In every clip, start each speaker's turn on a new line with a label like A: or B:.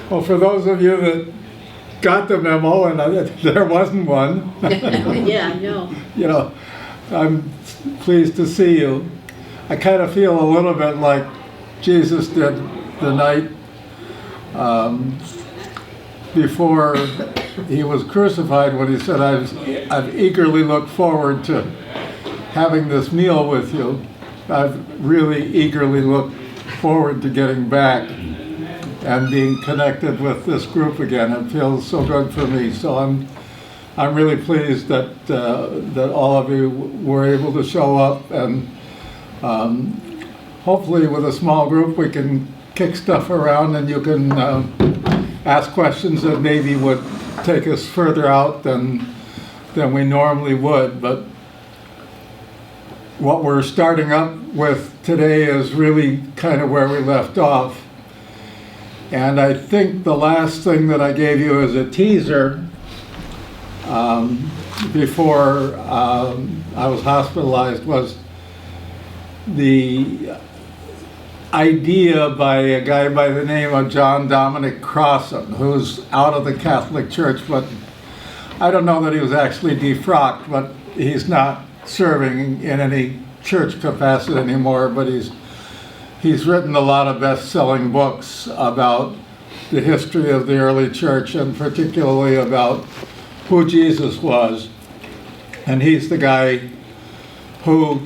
A: Well, for those of you that got the memo, and there wasn't one,
B: Yeah, I know.
A: you know, I'm pleased to see you. I kind of feel a little bit like Jesus did the night before he was crucified, when he said, I've eagerly looked forward to having this meal with you. I've really eagerly looked forward to getting back and being connected with this group again. It feels so good for me. So I'm really pleased that that all of you were able to show up, and hopefully with a small group we can kick stuff around and you can ask questions that maybe would take us further out than we normally would. But what we're starting up with today is really kind of where we left off. And I think the last thing that I gave you as a teaser before I was hospitalized was the idea by a guy by the name of John Dominic Crossan, who's out of the Catholic Church, but I don't know that he was actually defrocked, but he's not serving in any church capacity anymore, but he's written a lot of best-selling books about the history of the early church, and particularly about who Jesus was. And he's the guy who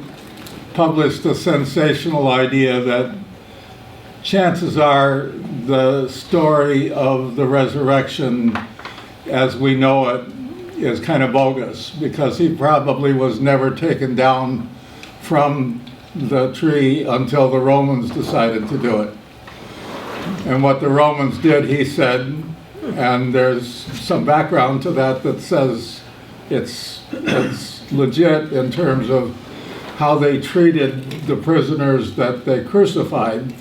A: published the sensational idea that chances are the story of the resurrection as we know it is kind of bogus, because he probably was never taken down from the tree until the Romans decided to do it. And what the Romans did, he said, and there's some background to that that says it's legit in terms of how they treated the prisoners that they crucified.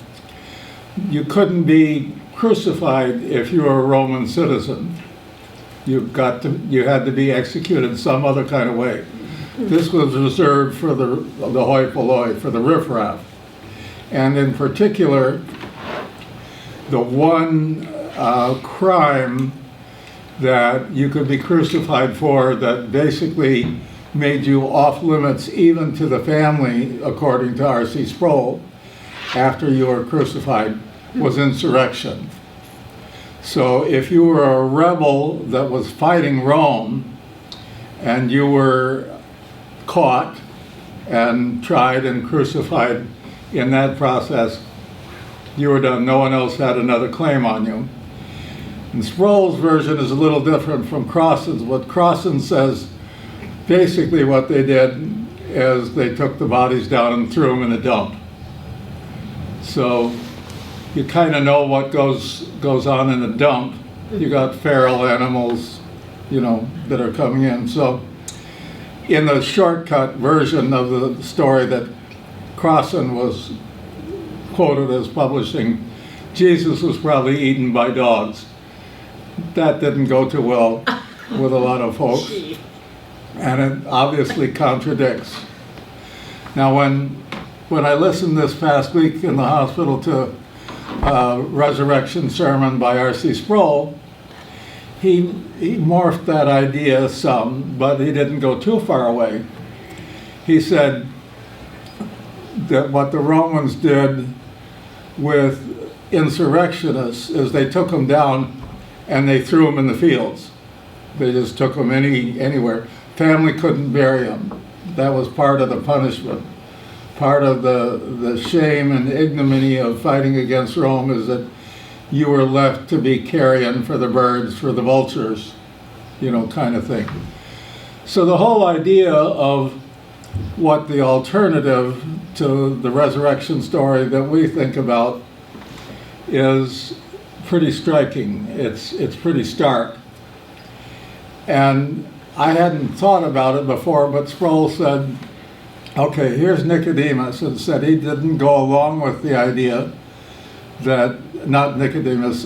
A: You couldn't be crucified if you were a Roman citizen. You had to be executed some other kind of way. This was reserved for the hoi polloi, for the riffraff. And in particular, the one crime that you could be crucified for that basically made you off limits even to the family, according to R.C. Sproul, after you were crucified, was insurrection. So if you were a rebel that was fighting Rome and you were caught and tried and crucified in that process, you were done. No one else had another claim on you. And Sproul's version is a little different from Crossan's. What Crossan says, basically what they did is they took the bodies down and threw them in a dump. So you kind of know what goes on in a dump. You got feral animals, that are coming in. So in the shortcut version of the story that Crossan was quoted as publishing, Jesus was probably eaten by dogs. That didn't go too well with a lot of folks, and it obviously contradicts. Now, when I listened this past week in the hospital to a resurrection sermon by R.C. Sproul, he morphed that idea some, but he didn't go too far away. He said that what the Romans did with insurrectionists is they took them down and they threw them in the fields. They just took them anywhere. Family couldn't bury them. That was part of the punishment. Part of the shame and ignominy of fighting against Rome is that you were left to be carrion for the birds, for the vultures, kind of thing. So the whole idea of what the alternative to the resurrection story that we think about is pretty striking. It's pretty stark. And I hadn't thought about it before, but Sproul said, okay, here's Nicodemus, and said he didn't go along with the idea that, not Nicodemus,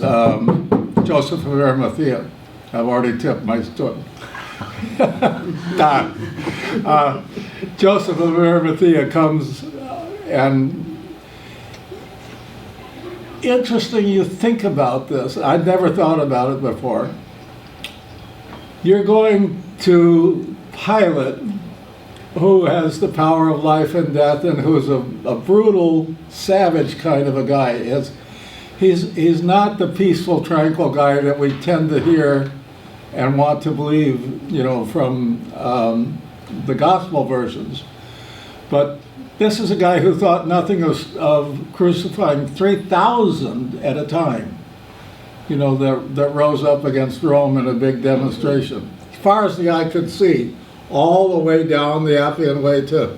A: Joseph of Arimathea. I've already tipped my story. Joseph of Arimathea comes and interesting you think about this. I'd never thought about it before. You're going to Pilate, who has the power of life and death and who's a brutal, savage kind of a guy. He's not the peaceful, tranquil guy that we tend to hear and want to believe, you know, from the gospel versions. But this is a guy who thought nothing of crucifying 3,000 at a time, you know, that rose up against Rome in a big demonstration. As far as the eye could see, all the way down the Appian Way to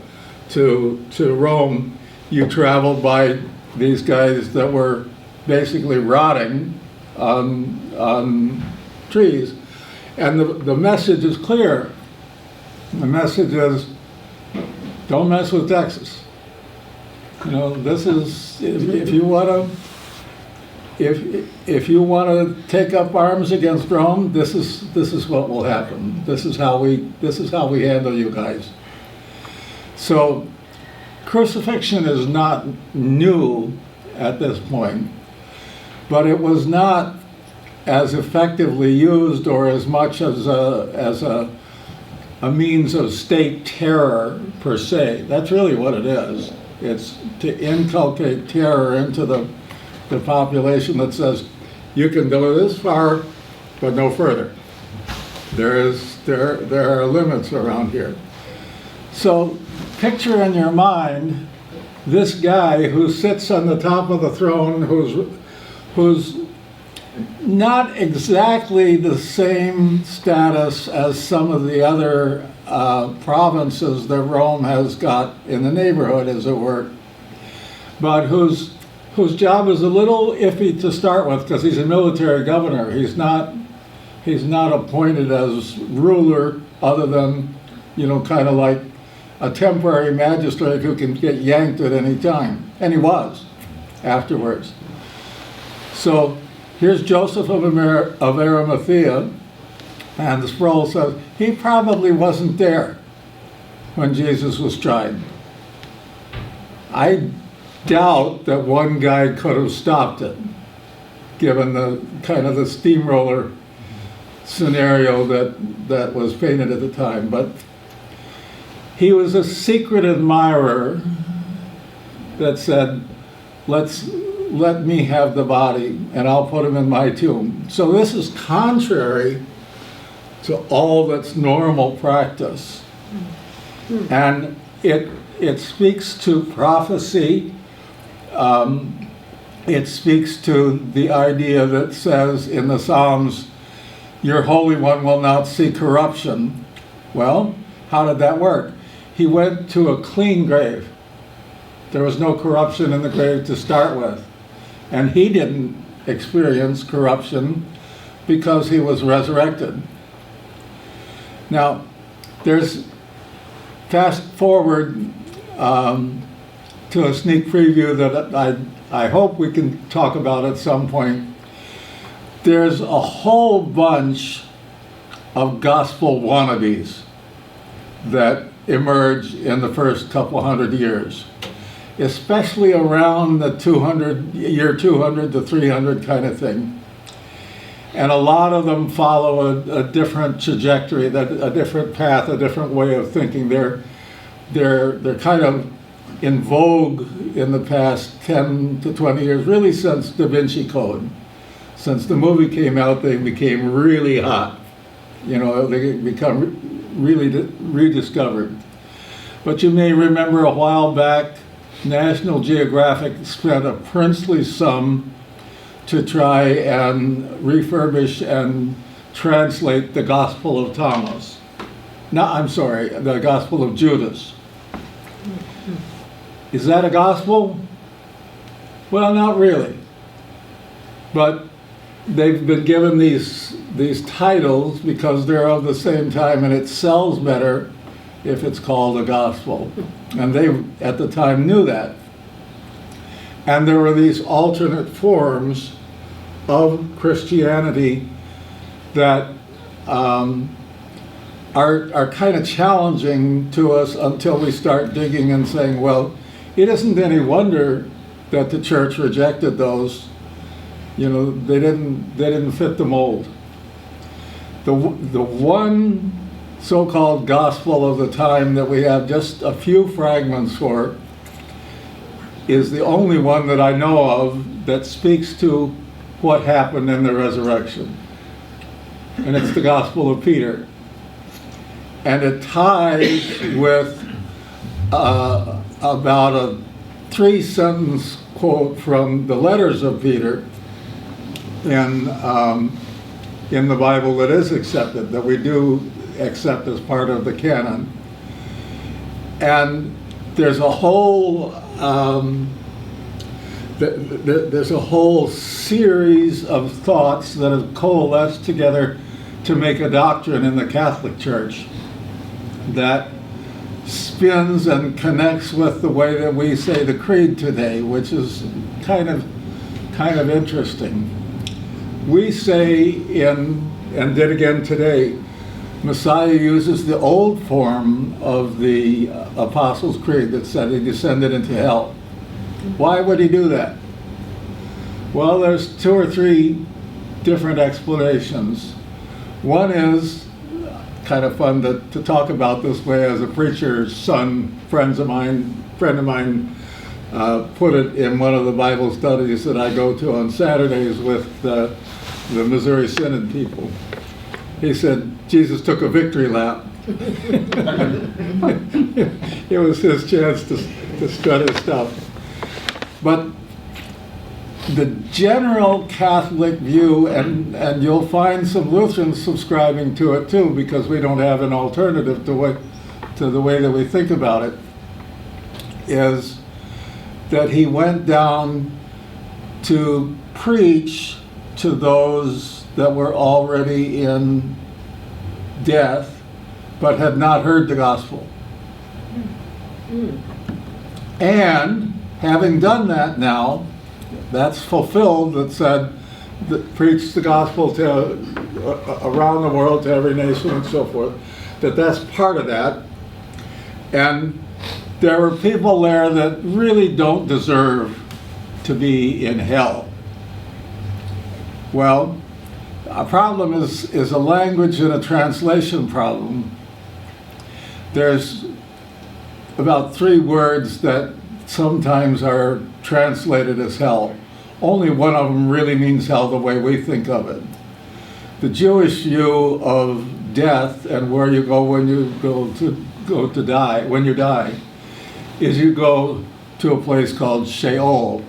A: Rome, you traveled by these guys that were basically rotting on trees. And the message is clear. The message is, don't mess with Texas. You know, this is, if you want to take up arms against Rome, this is what will happen. This is how we handle you guys. So crucifixion is not new at this point, but it was not as effectively used or as much as a means of state terror per se. That's really what it is. It's to inculcate terror into the population that says, you can go this far, but no further. There are limits around here. So picture in your mind this guy who sits on the top of the throne, who's not exactly the same status as some of the other provinces that Rome has got in the neighborhood, as it were, but whose job is a little iffy to start with because he's a military governor. He's not appointed as ruler, other than, you know, kind of like a temporary magistrate who can get yanked at any time, and he was afterwards. So here's Joseph of Arimathea, and the scroll says he probably wasn't there when Jesus was tried. I doubt that one guy could have stopped it, given the kind of the steamroller scenario that was painted at the time. But he was a secret admirer that said, let me have the body and I'll put him in my tomb. So this is contrary to all that's normal practice. And it speaks to prophecy. It speaks to the idea that says in the Psalms, your Holy One will not see corruption. Well, how did that work? He went to a clean grave. There was no corruption in the grave to start with. And he didn't experience corruption because he was resurrected. Now, there's, fast forward to a sneak preview that I hope we can talk about at some point. There's a whole bunch of gospel wannabes that emerge in the first couple hundred years, especially around the year 200 to 300 kind of thing. And a lot of them follow a different trajectory, a different path, a different way of thinking. They're kind of in vogue in the past 10 to 20 years, really since Da Vinci Code. Since the movie came out, they became really hot. You know, they become really rediscovered. But you may remember a while back, National Geographic spent a princely sum to try and refurbish and translate the Gospel of Thomas. No, I'm sorry, the Gospel of Judas. Is that a gospel? Well, not really. But they've been given these titles because they're of the same time, and it sells better if it's called a gospel. And they, at the time, knew that. And there were these alternate forms of Christianity that are kind of challenging to us until we start digging and saying, well, it isn't any wonder that the church rejected those You know, they didn't fit the mold. The one so-called gospel of the time that we have just a few fragments for is the only one that I know of that speaks to what happened in the resurrection. And it's the Gospel of Peter. And it ties with about a 3-sentence quote from the letters of Peter in the Bible that is accepted, that we do accept as part of the canon. And there's a whole there's a whole series of thoughts that have coalesced together to make a doctrine in the Catholic Church that spins and connects with the way that we say the creed today, which is kind of interesting. We say and did again today, Messiah uses the old form of the Apostles' Creed that said he descended into hell. Why would he do that? Well, there's 2 or 3 different explanations. One is kind of fun to talk about this way as a preacher's son. Friend of mine put it in one of the Bible studies that I go to on Saturdays with the Missouri Synod people. He said, Jesus took a victory lap. It was his chance to strut his stuff. But the general Catholic view, and you'll find some Lutherans subscribing to it too, because we don't have an alternative to the way that we think about it, is that he went down to preach to those that were already in death but had not heard the gospel. And having done that now, that's fulfilled, that said, that preach the gospel to around the world, to every nation and so forth, that's part of that. And there were people there that really don't deserve to be in hell. Well, a problem is a language and a translation problem. There's about 3 words that sometimes are translated as hell. Only one of them really means hell the way we think of it. The Jewish view of death and where you go when you go to die, when you die, is you go to a place called Sheol.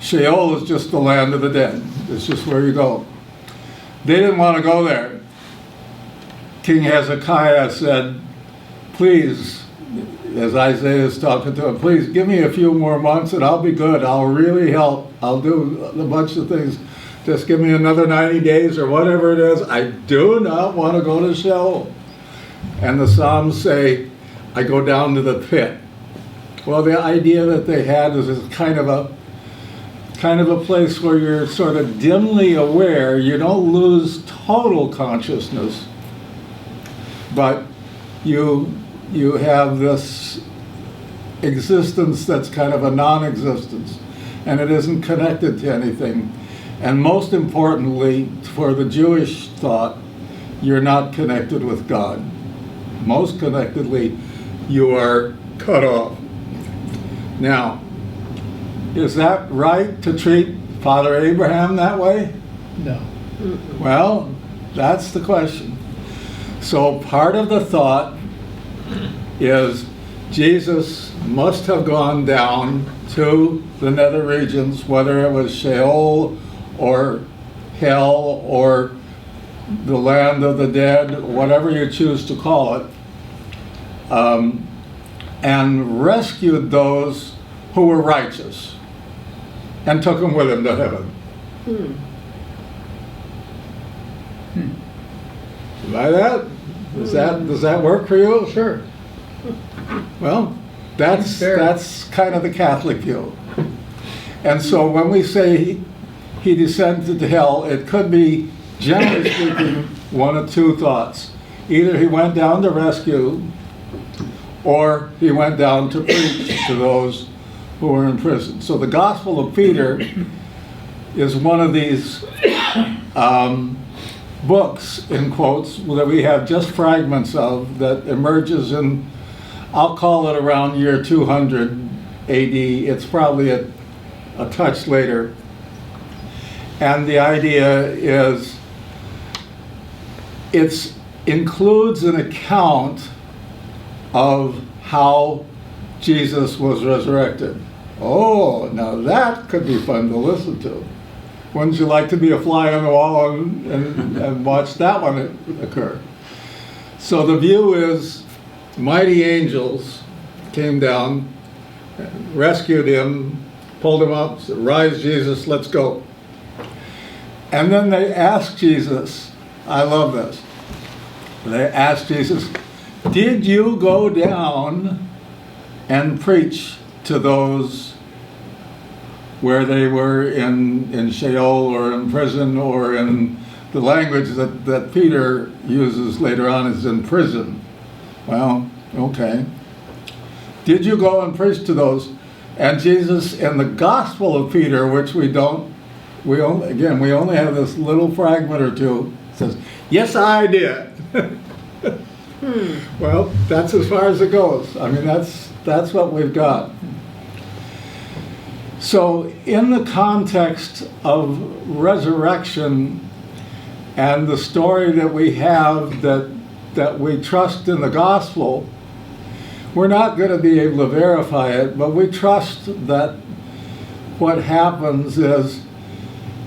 A: Sheol is just the land of the dead. It's just where you go. They didn't want to go there. King Hezekiah said, please, as Isaiah is talking to him, please give me a few more months and I'll be good. I'll really help. I'll do a bunch of things. Just give me another 90 days or whatever it is. I do not want to go to Sheol. And the Psalms say, I go down to the pit. Well, the idea that they had is kind of a place where you're sort of dimly aware. You don't lose total consciousness, but you have this existence that's kind of a non-existence, and it isn't connected to anything. And most importantly, for the Jewish thought, you're not connected with God. Most connectedly, you are cut off. Now, is that right to treat Father Abraham that way?
B: No.
A: Well, that's the question. So part of the thought is Jesus must have gone down to the nether regions, whether it was Sheol or hell or the land of the dead, whatever you choose to call it, and rescued those who were righteous and took them with him to heaven. By that? Does that work for you?
B: Sure.
A: Well, that's kind of the Catholic view. And so when we say he descended to hell, it could be, generally speaking, one of 2 thoughts. Either he went down to rescue, or he went down to preach to those who were in prison. So the Gospel of Peter is one of these books, in quotes, that we have just fragments of, that emerges in, I'll call it around year 200 AD. It's probably a touch later. And the idea is it includes an account of how Jesus was resurrected. Oh, now that could be fun to listen to. Wouldn't you like to be a fly on the wall and watch that one occur? So the view is mighty angels came down, rescued him, pulled him up, said, "Rise, Jesus, let's go." And then they asked Jesus, I love this, they asked Jesus, "Did you go down and preach to those where they were in Sheol or in prison, or in the language that Peter uses later on is in prison?" Well, okay. Did you go and preach to those? And Jesus, in the Gospel of Peter, which we only have this little fragment or two, says, "Yes, I did." Well, that's as far as it goes. I mean, that's what we've got. So in the context of resurrection and the story that we have that we trust in the gospel, we're not going to be able to verify it, but we trust that what happens is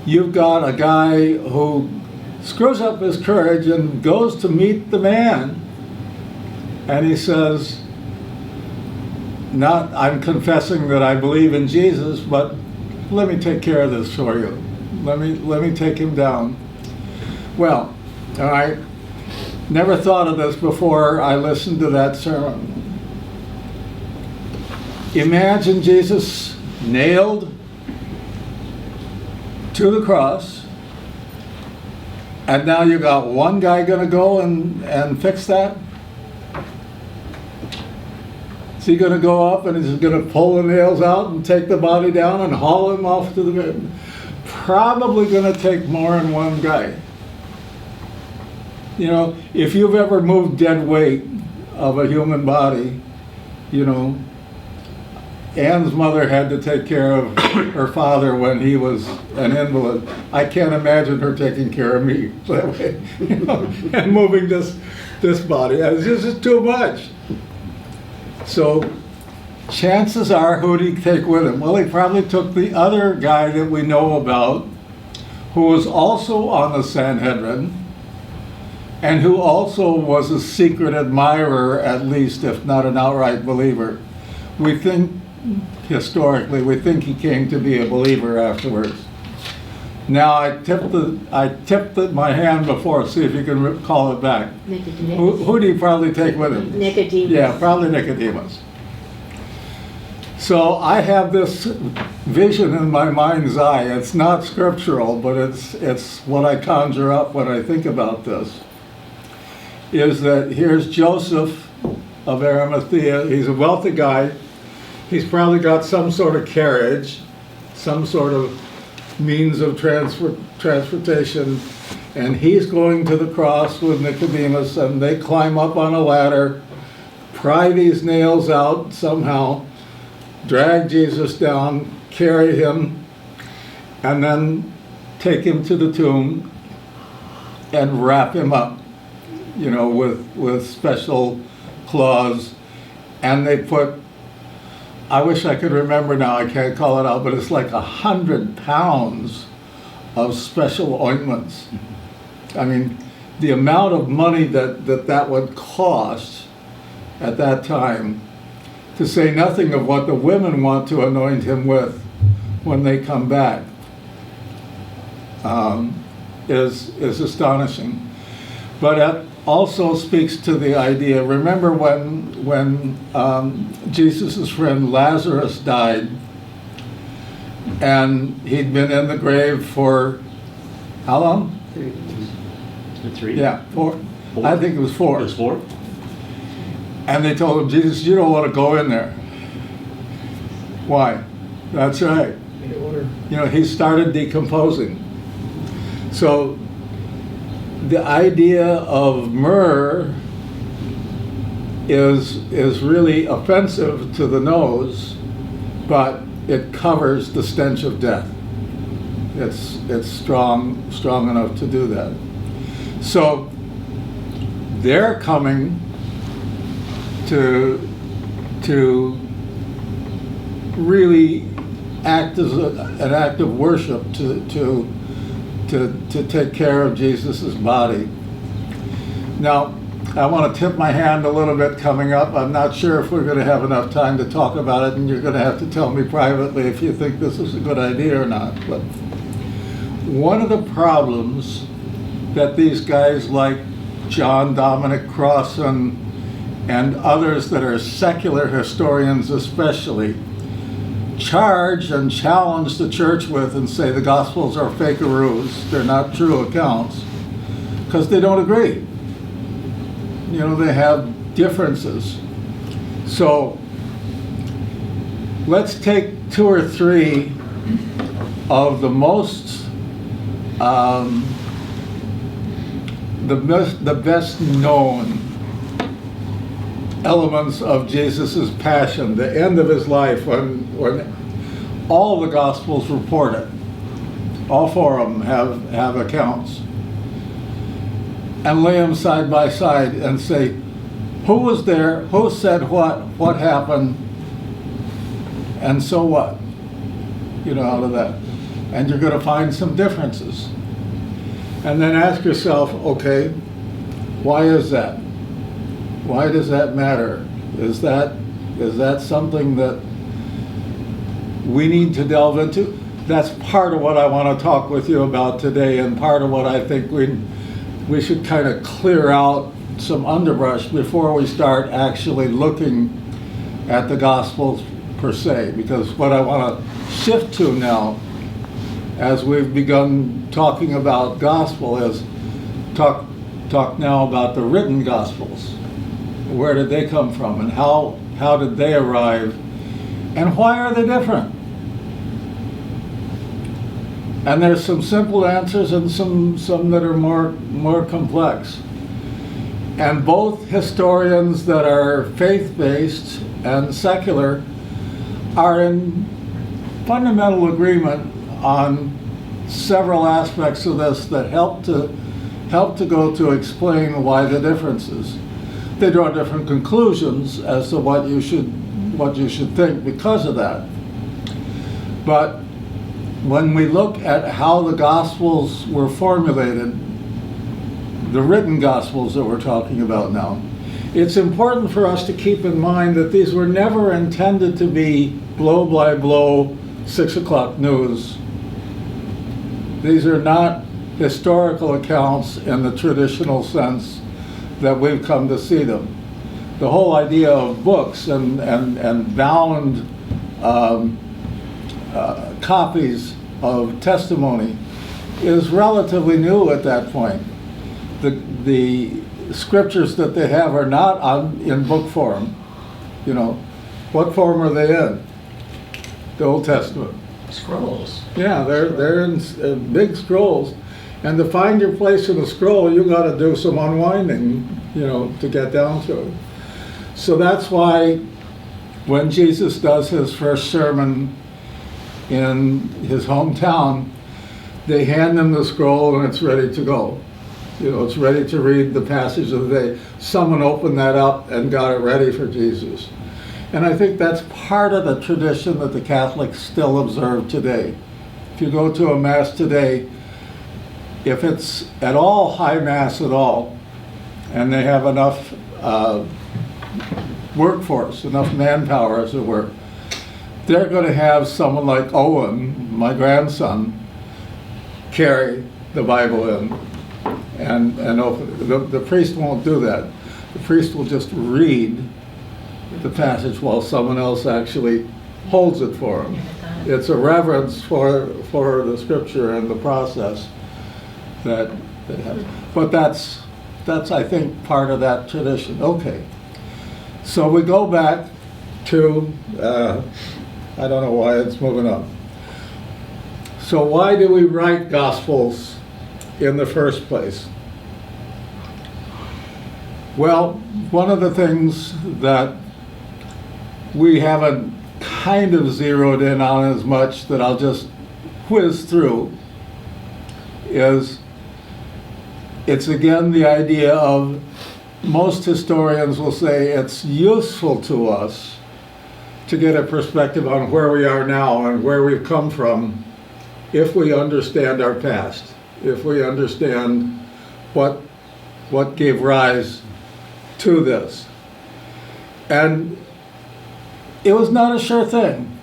A: you've got a guy who screws up his courage and goes to meet the man, and he says, not, "I'm confessing that I believe in Jesus, but let me take care of this for you. Let me take him down." Well, all right, never thought of this before I listened to that sermon. Imagine Jesus nailed to the cross, and now you got one guy going to go and fix that? Is he going to go up and he's going to pull the nails out and take the body down and haul him off to the bed? Probably going to take more than one guy. You know, if you've ever moved dead weight of a human body, you know, Anne's mother had to take care of her father when he was an invalid. I can't imagine her taking care of me that way, you know, and moving this body. It's just too much. So chances are, who did he take with him? Well, he probably took the other guy that we know about, who was also on the Sanhedrin, and who also was a secret admirer, at least, if not an outright believer. We think, historically, we think he came to be a believer afterwards. Now, I tipped my hand before, see if you can call it back. Who do you probably take with him?
B: Nicodemus.
A: Yeah, probably Nicodemus. So I have this vision in my mind's eye. It's not scriptural, but it's what I conjure up when I think about this. Is that here's Joseph of Arimathea. He's a wealthy guy. He's probably got some sort of carriage, some sort of means of transportation, and he's going to the cross with Nicodemus, and they climb up on a ladder, pry these nails out somehow, drag Jesus down, carry him, and then take him to the tomb and wrap him up, you know, with special cloths. And they put, I wish I could remember now, I can't call it out, but it's like 100 pounds of special ointments. I mean, the amount of money that would cost at that time, to say nothing of what the women want to anoint him with when they come back, is astonishing. But it also speaks to the idea, remember when Jesus' friend Lazarus died, and he'd been in the grave for how long?
C: 3?
A: Yeah, 4. I think it was 4.
C: It was 4?
A: And they told him, Jesus, you don't want to go in there. Why? That's right. You know, he started decomposing. So the idea of myrrh is really offensive to the nose, but it covers the stench of death. It's strong enough to do that. So they're coming to really act as an act of worship to take care of Jesus' body. Now, I want to tip my hand a little bit coming up. I'm not sure if we're going to have enough time to talk about it, and you're going to have to tell me privately if you think this is a good idea or not. But one of the problems that these guys like John Dominic Crossan and others that are secular historians especially charge and challenge the church with and say the Gospels are fakeroos, they're not true accounts, because they don't agree. You know, they have differences. So let's take two or three of the most, the best known elements of Jesus' passion, the end of his life, when all the Gospels report it. All four of them have accounts. And lay them side by side and say, who was there, who said what happened, and so what? You know, out of that. And you're going to find some differences. And then ask yourself, okay, why is that? Why does that matter? Is that something that we need to delve into? That's part of what I want to talk with you about today, and part of what I think we should kind of clear out some underbrush before we start actually looking at the Gospels per se. Because what I want to shift to now, as we've begun talking about gospel, is talk now about the written Gospels. Where did they come from, and how did they arrive, and why are they different? And there's some simple answers and some that are more complex. And both historians that are faith-based and secular are in fundamental agreement on several aspects of this that help to go to explain why the differences. They draw different conclusions as to what you should think because of that. But when we look at how the Gospels were formulated, the written Gospels that we're talking about now, it's important for us to keep in mind that these were never intended to be blow-by-blow 6 o'clock news. These are not historical accounts in the traditional sense that we've come to see them. The whole idea of books and bound copies of testimony is relatively new at that point. The scriptures that they have are not in book form. You know, what form are they in? The Old Testament.
C: Scrolls.
A: Yeah, they're in big scrolls. And to find your place in a scroll, you got to do some unwinding, you know, to get down to it. So that's why when Jesus does his first sermon in his hometown, they hand him the scroll and it's ready to go. You know, it's ready to read the passage of the day. Someone opened that up and got it ready for Jesus. And I think that's part of the tradition that the Catholics still observe today. If you go to a Mass today, if it's at all high Mass at all, and they have enough workforce, enough manpower as it were, they're going to have someone like Owen, my grandson, carry the Bible in and open it. The priest won't do that. The priest will just read the passage while someone else actually holds it for him. It's a reverence for the scripture and the process that they have. But that's I think part of that tradition. Okay, so we go back to I don't know why it's moving up. So why do we write Gospels in the first place? Well, one of the things that we haven't kind of zeroed in on as much, that I'll just whiz through, is it's again the idea of, most historians will say it's useful to us to get a perspective on where we are now and where we've come from if we understand our past, if we understand what gave rise to this. And it was not a sure thing.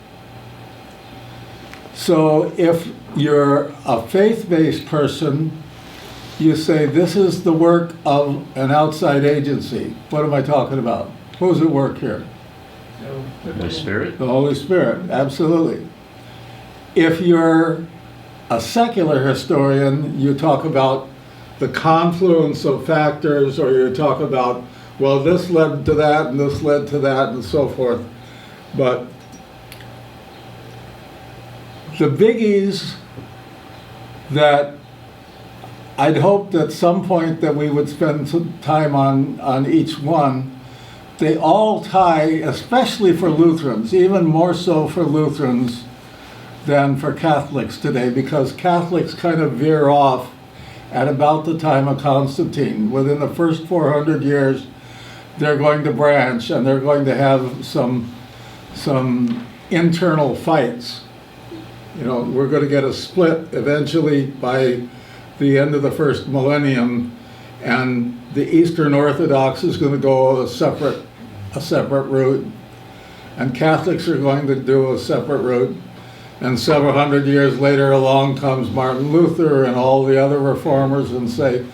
A: So if you're a faith-based person, you say this is the work of an outside agency. What am I talking about? Who's at work here?
C: The Holy Spirit?
A: The Holy Spirit, absolutely. If you're a secular historian, you talk about the confluence of factors, or you talk about, well, this led to that, and this led to that, and so forth. But the biggies that I'd hoped at some point that we would spend some time on each one, they all tie, especially for Lutherans, even more so for Lutherans than for Catholics today, because Catholics kind of veer off at about the time of Constantine. Within the first 400 years, they're going to branch, and they're going to have some internal fights. You know, we're going to get a split eventually by the end of the first millennium, and the Eastern Orthodox is going to go a separate route, and Catholics are going to do a separate route. And several hundred years later, along comes Martin Luther and all the other reformers and say,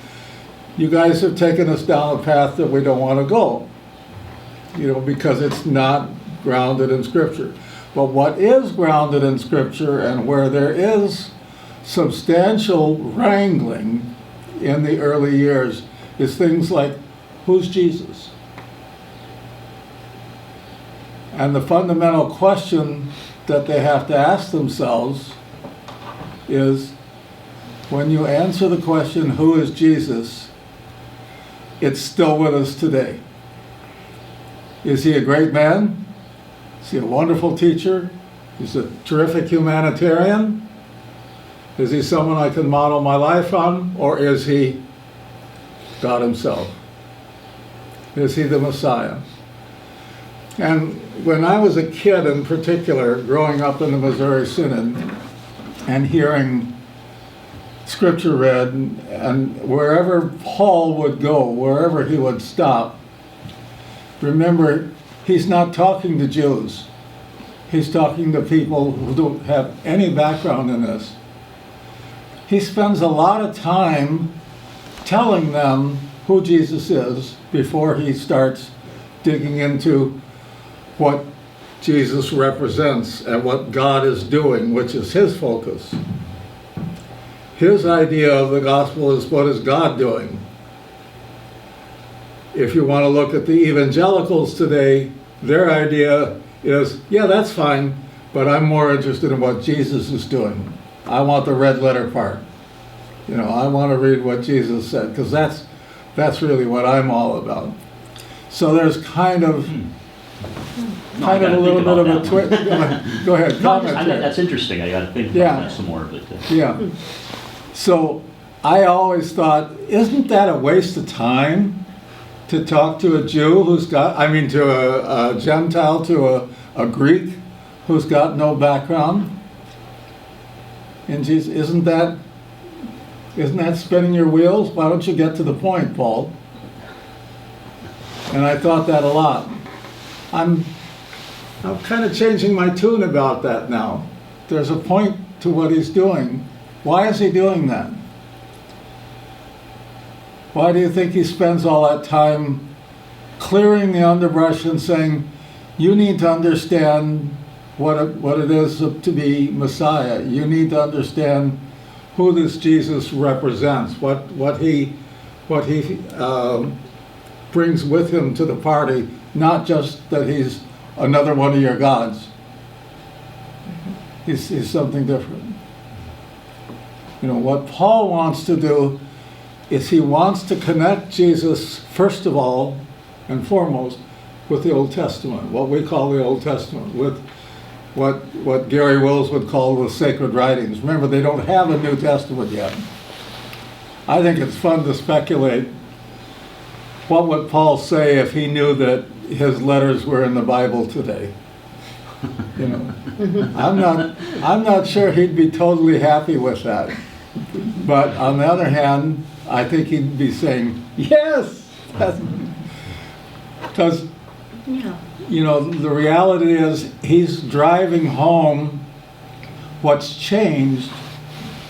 A: you guys have taken us down a path that we don't want to go, you know, because it's not grounded in Scripture. But what is grounded in Scripture, and where there is substantial wrangling in the early years, is things like, who's Jesus? And the fundamental question that they have to ask themselves is, when you answer the question, who is Jesus, it's still with us today. Is he a great man? Is he a wonderful teacher? Is he a terrific humanitarian? Is he someone I can model my life on? Or is he God himself? Is he the Messiah? And when I was a kid in particular, growing up in the Missouri Synod and hearing Scripture read, and wherever Paul would go, wherever he would stop, remember, he's not talking to Jews. He's talking to people who don't have any background in this. He spends a lot of time telling them who Jesus is before he starts digging into what Jesus represents and what God is doing, which is his focus. His idea of the gospel is, what is God doing? If you want to look at the evangelicals today, their idea is, yeah, that's fine, but I'm more interested in what Jesus is doing. I want the red letter part. You know, I want to read what Jesus said, because that's really what I'm all about. So there's kind of a little bit of a twist. Go ahead, comment.
C: That's interesting. I got to think about that some more. But
A: yeah. So I always thought, isn't that a waste of time to talk to a Jew to a Gentile, to a Greek who's got no background in Jesus? Isn't that spinning your wheels? Why don't you get to the point, Paul? And I thought that a lot. I'm kind of changing my tune about that now. There's a point to what he's doing. Why is he doing that? Why do you think he spends all that time clearing the underbrush and saying, you need to understand what it is to be Messiah. You need to understand who this Jesus represents, what he brings with him to the party, not just that he's another one of your gods. He's something different. You know, what Paul wants to do is he wants to connect Jesus, first of all and foremost, with the Old Testament, what we call the Old Testament, with what Gary Wills would call the sacred writings. Remember, they don't have a New Testament yet. I think it's fun to speculate. What would Paul say if he knew that his letters were in the Bible today? You know, I'm not sure he'd be totally happy with that. But on the other hand, I think he'd be saying, yes! Because, you know, the reality is he's driving home what's changed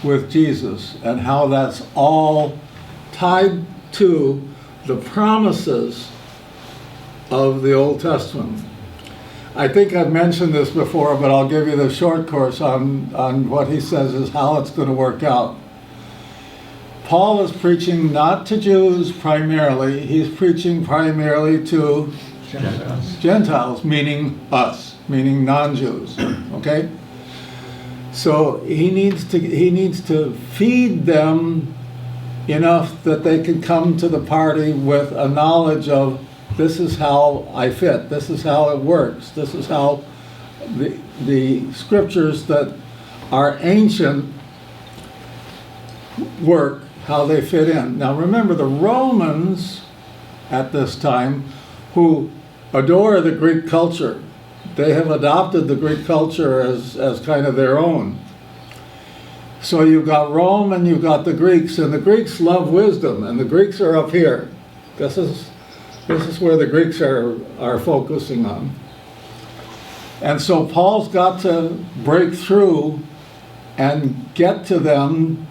A: with Jesus and how that's all tied to the promises of the Old Testament. I think I've mentioned this before, but I'll give you the short course on what he says is how it's going to work out. Paul is preaching not to Jews primarily, he's preaching primarily to Gentiles, meaning us, meaning non-Jews, okay? So he needs to feed them enough that they can come to the party with a knowledge of, this is how I fit, this is how it works, this is how the scriptures that are ancient work, how they fit in. Now remember, the Romans at this time, who adore the Greek culture, they have adopted the Greek culture as kind of their own. So you've got Rome and you've got the Greeks, and the Greeks love wisdom, and the Greeks are up here. This is where the Greeks are focusing on. And so Paul's got to break through and get to them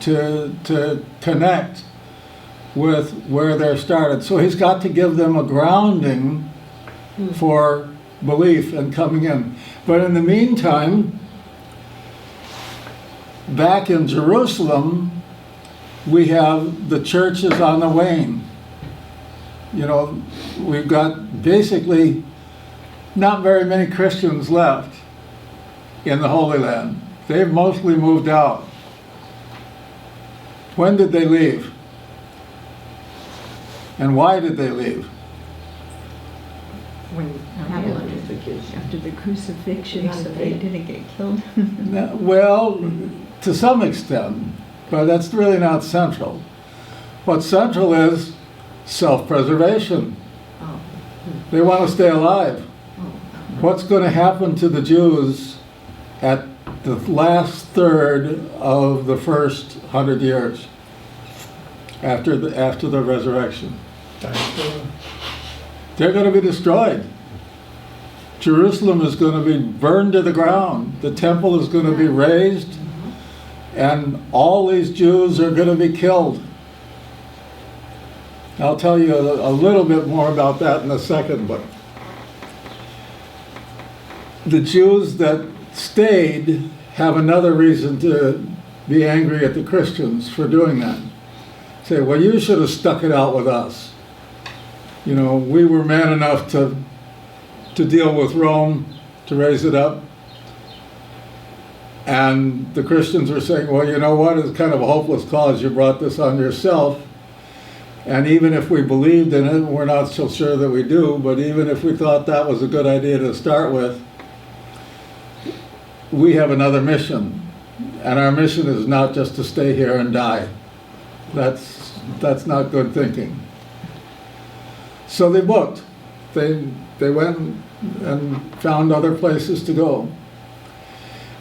A: to connect with where they're started. So he's got to give them a grounding for belief and coming in. But in the meantime, back in Jerusalem, we have the churches on the wane. You know, we've got basically not very many Christians left in the Holy Land. They've mostly moved out. When did they leave? And why did they leave?
B: After the crucifixion, so they didn't get killed.
A: Well, to some extent, but that's really not central. What's central is self-preservation. They want to stay alive. What's going to happen to the Jews at the last third of the first 100 years after the resurrection? They're going to be destroyed. Jerusalem is going to be burned to the ground. The temple is going to be razed, and all these Jews are going to be killed. I'll tell you a little bit more about that in a second, but the Jews that stayed have another reason to be angry at the Christians for doing that. Say, well, you should have stuck it out with us. You know, we were man enough to deal with Rome, to raise it up. And the Christians were saying, well, you know what, it's kind of a hopeless cause. You brought this on yourself. And even if we believed in it, we're not so sure that we do, but even if we thought that was a good idea to start with, we have another mission. And our mission is not just to stay here and die. That's not good thinking. So they booked. They went and found other places to go.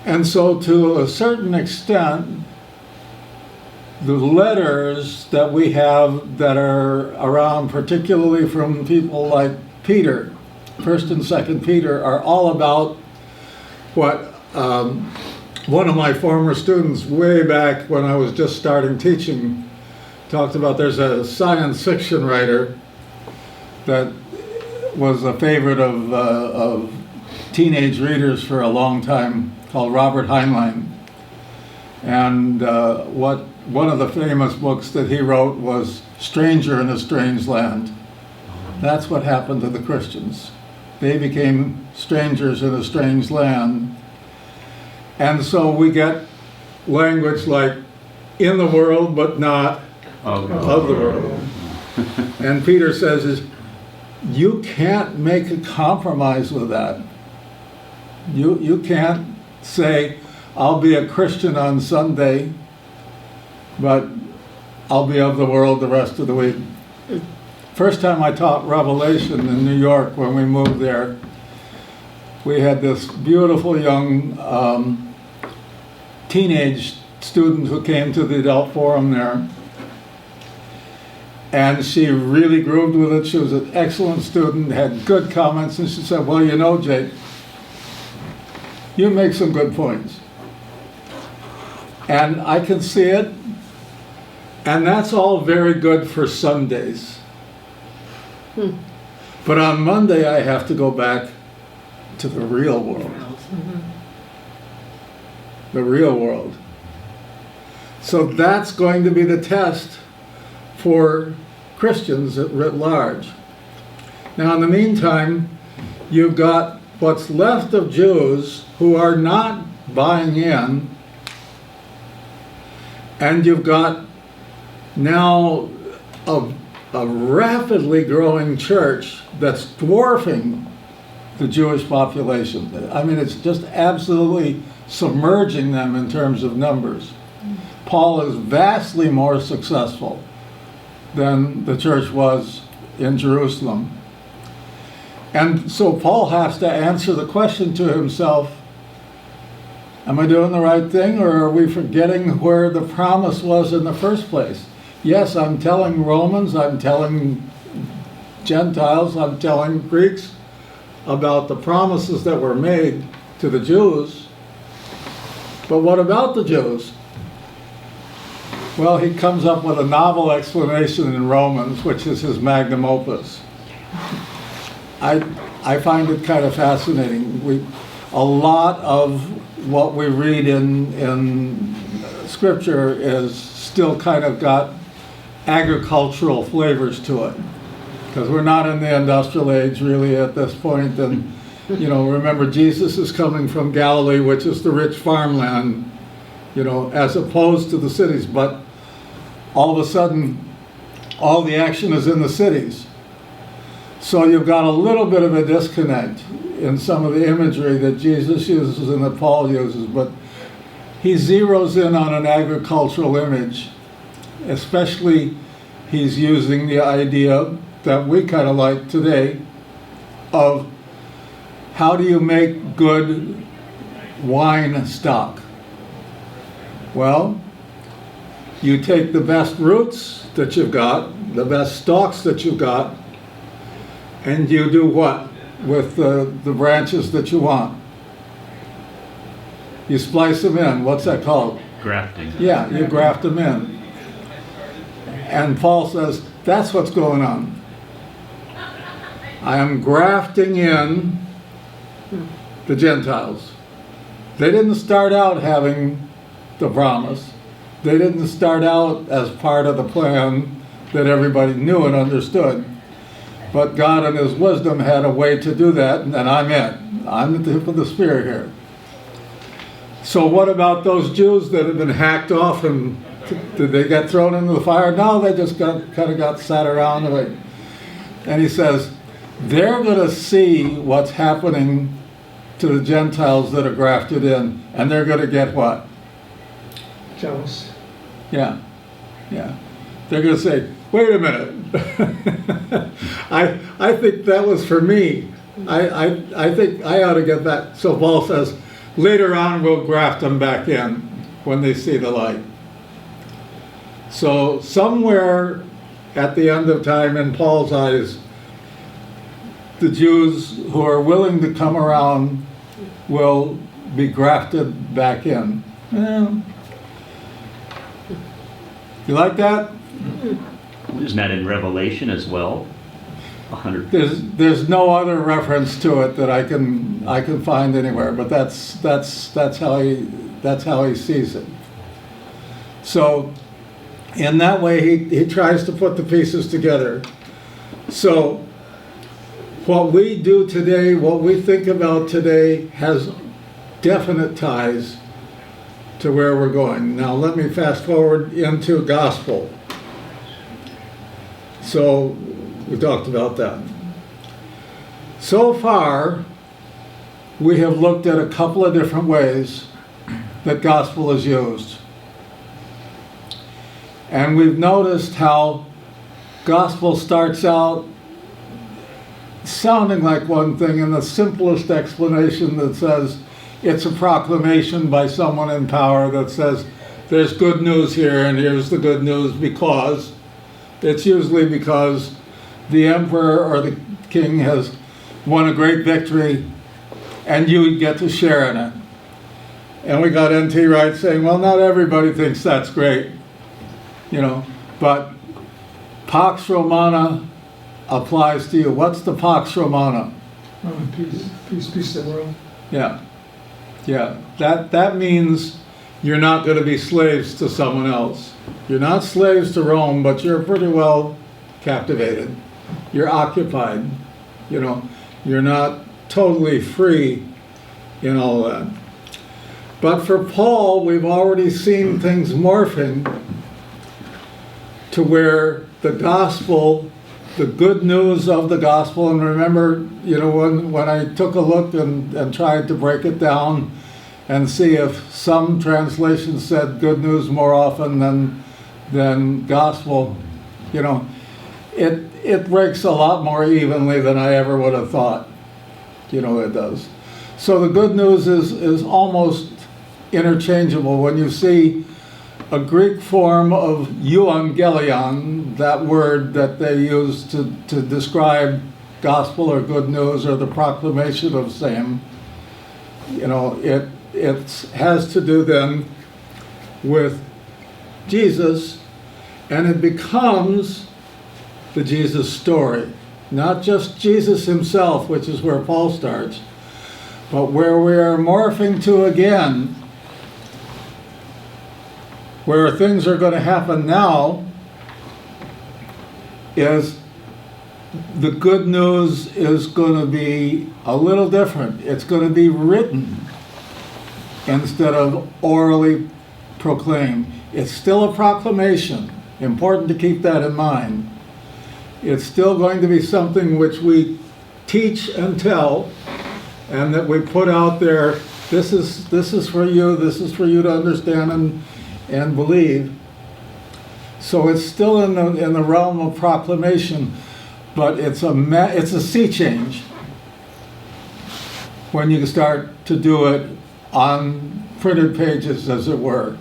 A: And so to a certain extent, the letters that we have that are around, particularly from people like Peter, 1st and 2nd Peter, are all about what one of my former students way back when I was just starting teaching talked about. There's a science fiction writer that was a favorite of teenage readers for a long time called Robert Heinlein. And one of the famous books that he wrote was Stranger in a Strange Land. That's what happened to the Christians. They became strangers in a strange land. And so we get language like in the world, but not of the world. And Peter says is, you can't make a compromise with that. You can't say, I'll be a Christian on Sunday, but I'll be of the world the rest of the week. First time I taught Revelation in New York when we moved there, we had this beautiful young teenage student who came to the adult forum there. And she really grooved with it. She was an excellent student, had good comments, and she said, well, you know, Jake, you make some good points. And I can see it, and that's all very good for Sundays. But on Monday, I have to go back to the real world. The real world. So that's going to be the test for Christians writ large. Now, in the meantime, you've got what's left of Jews who are not buying in, and you've got now a rapidly growing church that's dwarfing the Jewish population. I mean, it's just absolutely submerging them in terms of numbers. Paul is vastly more successful than the church was in Jerusalem. And so Paul has to answer the question to himself, am I doing the right thing, or are we forgetting where the promise was in the first place? Yes, I'm telling Romans, I'm telling Gentiles, I'm telling Greeks about the promises that were made to the Jews. But what about the Jews? Well, he comes up with a novel explanation in Romans, which is his magnum opus. I find it kind of fascinating. A lot of what we read in Scripture is still kind of got agricultural flavors to it, because we're not in the industrial age really at this point. And you know, remember, Jesus is coming from Galilee, which is the rich farmland, you know, as opposed to the cities. But all of a sudden, all the action is in the cities. So you've got a little bit of a disconnect in some of the imagery that Jesus uses and that Paul uses, but he zeroes in on an agricultural image. Especially, he's using the idea that we kind of like today of how do you make good wine stock? Well, you take the best roots that you've got, the best stalks that you've got, and you do what with the branches that you want? You splice them in. What's that called?
C: Grafting.
A: Yeah, you graft them in. And Paul says, that's what's going on. I am grafting in the Gentiles. They didn't start out having the promise. They didn't start out as part of the plan that everybody knew and understood. But God in His wisdom had a way to do that, and I'm it. I'm at the tip of the spear here. So what about those Jews that have been hacked off, and did they get thrown into the fire? No, they just kind of got sat around. And he says, they're going to see what's happening to the Gentiles that are grafted in, and they're going to get what?
D: Jealous.
A: Yeah. They're going to say, wait a minute. I think that was for me. I think I ought to get that. So Paul says, later on we'll graft them back in when they see the light. So somewhere at the end of time, in Paul's eyes, the Jews who are willing to come around will be grafted back in. Yeah. You like that?
C: Isn't that in Revelation as well? 100.
A: There's no other reference to it that I can find anywhere, but that's how he sees it. So in that way he tries to put the pieces together. So what we do today, what we think about today, has definite ties to where we're going. Now let me fast forward into gospel. So we talked about that. So far, we have looked at a couple of different ways that gospel is used. And we've noticed how gospel starts out sounding like one thing in the simplest explanation that says it's a proclamation by someone in power that says there's good news here and here's the good news because it's usually because the emperor or the king has won a great victory and you get to share in it. And we got N.T. Wright saying, well, not everybody thinks that's great, but Pax Romana applies to you. What's the Pax Romana?
D: Peace to the world.
A: Yeah. That means you're not going to be slaves to someone else. You're not slaves to Rome, but you're pretty well captivated. You're occupied. You're not totally free in all that. But for Paul, we've already seen things morphing to where the gospel, the good news of the gospel, and remember, when I took a look and tried to break it down and see if some translations said good news more often than gospel, it breaks a lot more evenly than I ever would have thought, it does. So the good news is almost interchangeable. When you see a Greek form of euangelion, that word that they use to describe gospel or good news or the proclamation of same, it has to do then with Jesus, and it becomes the Jesus story. Not just Jesus himself, which is where Paul starts, but where we are morphing to again, where things are going to happen now, is the good news is going to be a little different. It's going to be written instead of orally proclaimed. It's still a proclamation. Important to keep that in mind. It's still going to be something which we teach and tell, and that we put out there. This is for you. This is for you to understand and believe. So it's still in the realm of proclamation, but it's a sea change when you start to do it on printed pages, as it were.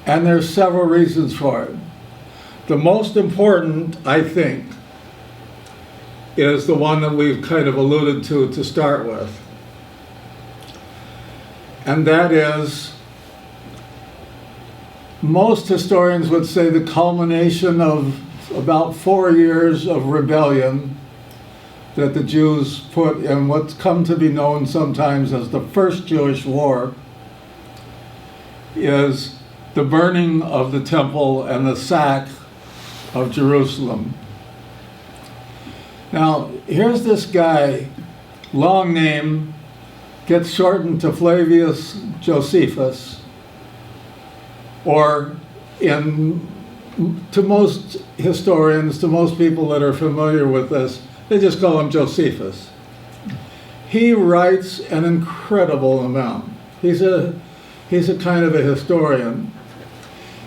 A: And there's several reasons for it. The most important, I think, is the one that we've kind of alluded to start with. And that is, most historians would say the culmination of about 4 years of rebellion that the Jews put in what's come to be known sometimes as the First Jewish War is the burning of the temple and the sack of Jerusalem. Now, here's this guy, long name, gets shortened to Flavius Josephus, or to most historians, to most people that are familiar with this, they just call him Josephus. He writes an incredible amount. He's a kind of a historian.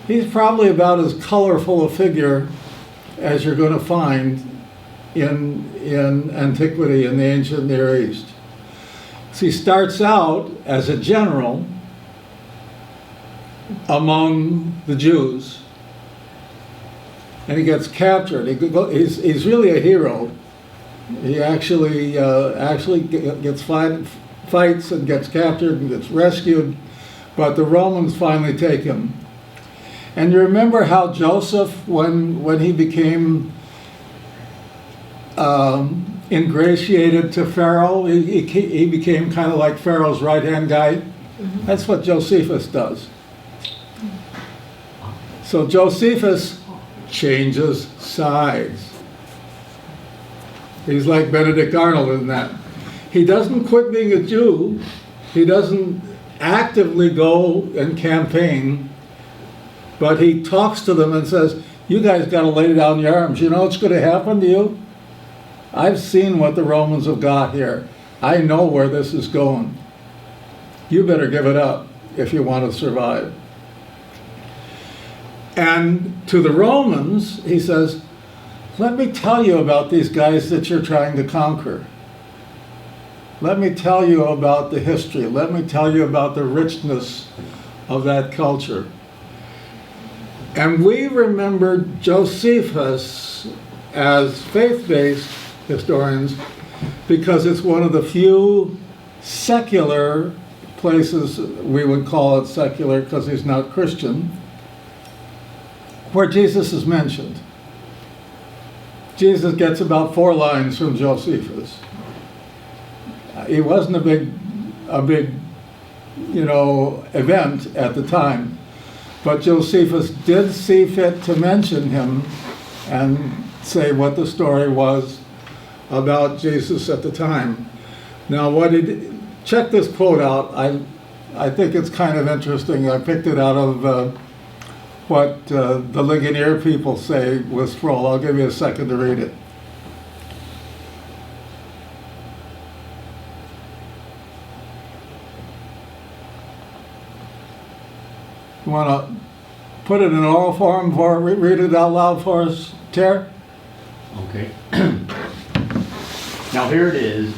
A: He's probably about as colorful a figure as you're going to find in antiquity in the ancient Near East. So he starts out as a general among the Jews, and he gets captured. He's really a hero. He actually gets fights and gets captured and gets rescued, but the Romans finally take him. And you remember how Joseph, when he became ingratiated to Pharaoh, he became kind of like Pharaoh's right-hand guy. Mm-hmm. That's what Josephus does. So Josephus changes sides. He's like Benedict Arnold in that. He doesn't quit being a Jew. He doesn't actively go and campaign, but he talks to them and says, you guys got to lay down your arms. You know what's going to happen to you? I've seen what the Romans have got here. I know where this is going. You better give it up if you want to survive. And to the Romans, he says, let me tell you about these guys that you're trying to conquer. Let me tell you about the history. Let me tell you about the richness of that culture. And we remember Josephus as faith-based historians because it's one of the few secular places, we would call it secular because he's not Christian, where Jesus is mentioned. Jesus gets about 4 lines from Josephus. It wasn't a big, event at the time, but Josephus did see fit to mention him and say what the story was about Jesus at the time. Now, check this quote out. I think it's kind of interesting. I picked it out of what the Ligonier people say was Sproul. I'll give you a second to read it. You want to put it in oral form for read it out loud for us, Ter?
C: Okay. Now here it is,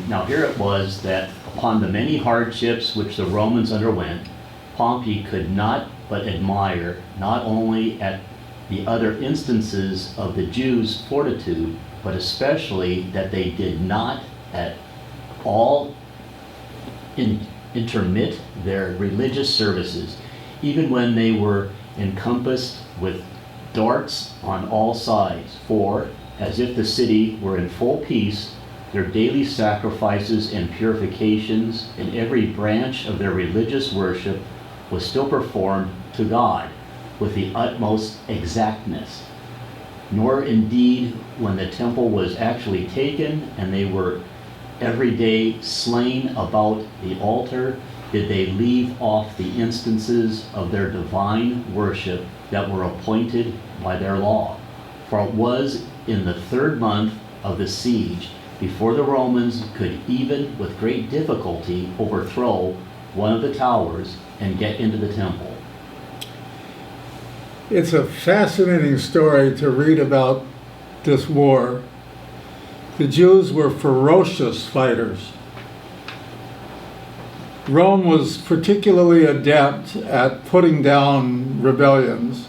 C: now here it was that upon the many hardships which the Romans underwent, Pompey could not but admire not only at the other instances of the Jews' fortitude, but especially that they did not at all intermit their religious services, even when they were encompassed with darts on all sides. For, as if the city were in full peace, their daily sacrifices and purifications in every branch of their religious worship was still performed to God with the utmost exactness. Nor indeed when the temple was actually taken and they were every day slain about the altar did they leave off the instances of their divine worship that were appointed by their law. For it was in the 3rd month of the siege, before the Romans could even with great difficulty overthrow one of the towers and get into the temple.
A: It's a fascinating story to read about this war. The Jews were ferocious fighters. Rome was particularly adept at putting down rebellions,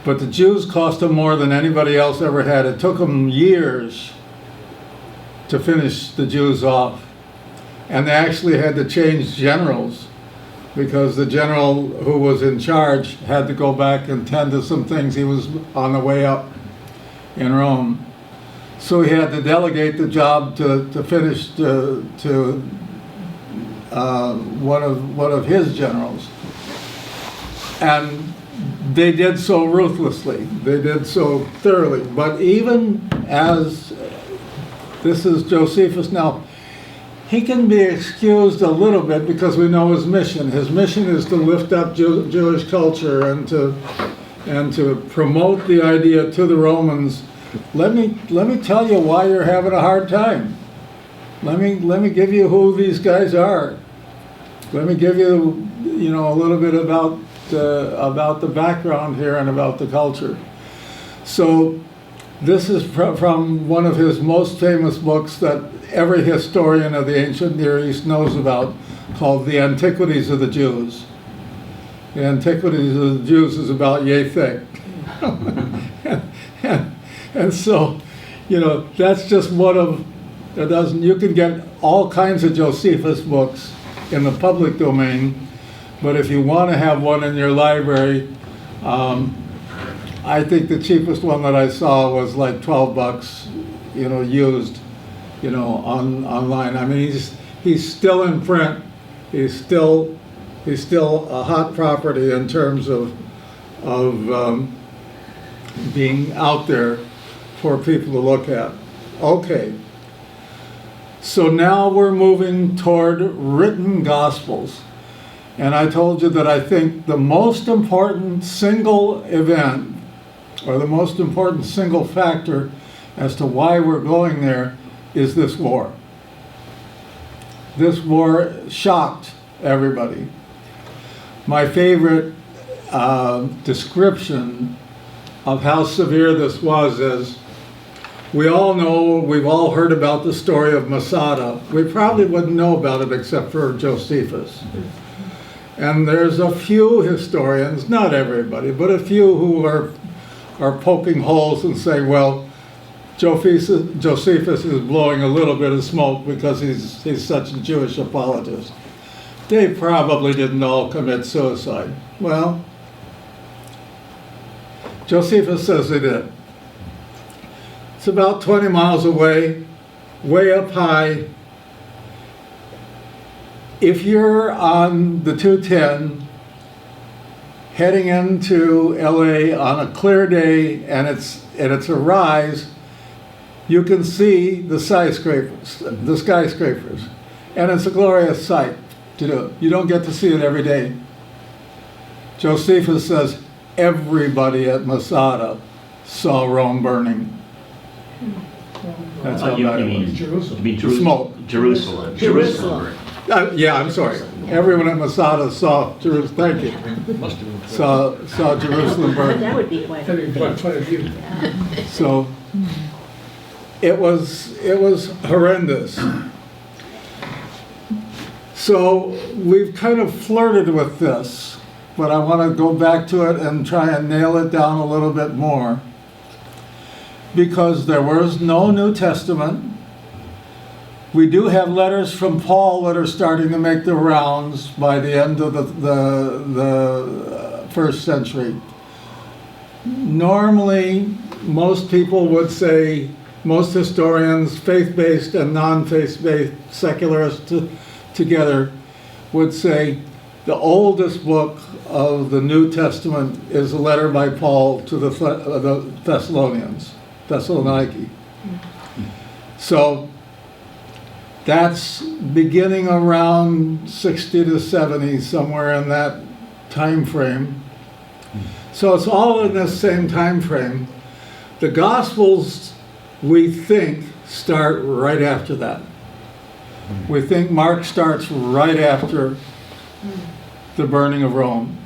A: but the Jews cost them more than anybody else ever had. It took them years to finish the Jews off, and they actually had to change generals because the general who was in charge had to go back and tend to some things. He was on the way up in Rome, so he had to delegate the job to finish to one of his generals, and they did so ruthlessly. They did so thoroughly. But even as this is Josephus now, he can be excused a little bit because we know his mission. His mission is to lift up Jewish culture and to promote the idea to the Romans. Let me tell you why you're having a hard time. Let me give you who these guys are. Let me give you a little bit about the background here and about the culture. So this is from one of his most famous books that every historian of the ancient Near East knows about, called The Antiquities of the Jews. The Antiquities of the Jews is about yay thick. and so, that's just one of a dozen. You can get all kinds of Josephus books in the public domain, but if you want to have one in your library, I think the cheapest one that I saw was like $12, used, online. I mean, he's still in print. He's still a hot property in terms of being out there for people to look at. Okay. So now we're moving toward written Gospels. And I told you that I think the most important single event, or the most important single factor as to why we're going there, is this war. This war shocked everybody. My favorite description of how severe this was is, we all know, we've all heard about the story of Masada. We probably wouldn't know about it except for Josephus. And there's a few historians, not everybody, but a few who are poking holes and saying, well, Josephus is blowing a little bit of smoke because he's such a Jewish apologist. They probably didn't all commit suicide. Well, Josephus says they did. It's about 20 miles away, way up high. If you're on the 210 heading into LA on a clear day and it's a rise, you can see the skyscrapers, and it's a glorious sight to do. You don't get to see it every day. Josephus says everybody at Masada saw Rome burning. That's how bad it was.
D: Jerusalem.
C: You mean
A: Smoke.
C: Jerusalem.
B: Jerusalem.
A: Yeah, I'm sorry. Everyone at Masada saw Jerusalem. Thank you. Saw Jerusalem burn.
B: That would be quite
D: Having quite a view.
A: So it was horrendous. So we've kind of flirted with this, but I want to go back to it and try and nail it down a little bit more. Because there was no New Testament. We do have letters from Paul that are starting to make the rounds by the end of the first century. Normally, most people would say, most historians, faith-based and non-faith-based secularists together, would say the oldest book of the New Testament is a letter by Paul to the Thessaloniki. So that's beginning around 60 to 70, somewhere in that time frame. So it's all in this same time frame. The Gospels, we think, start right after that. We think Mark starts right after the burning of Rome.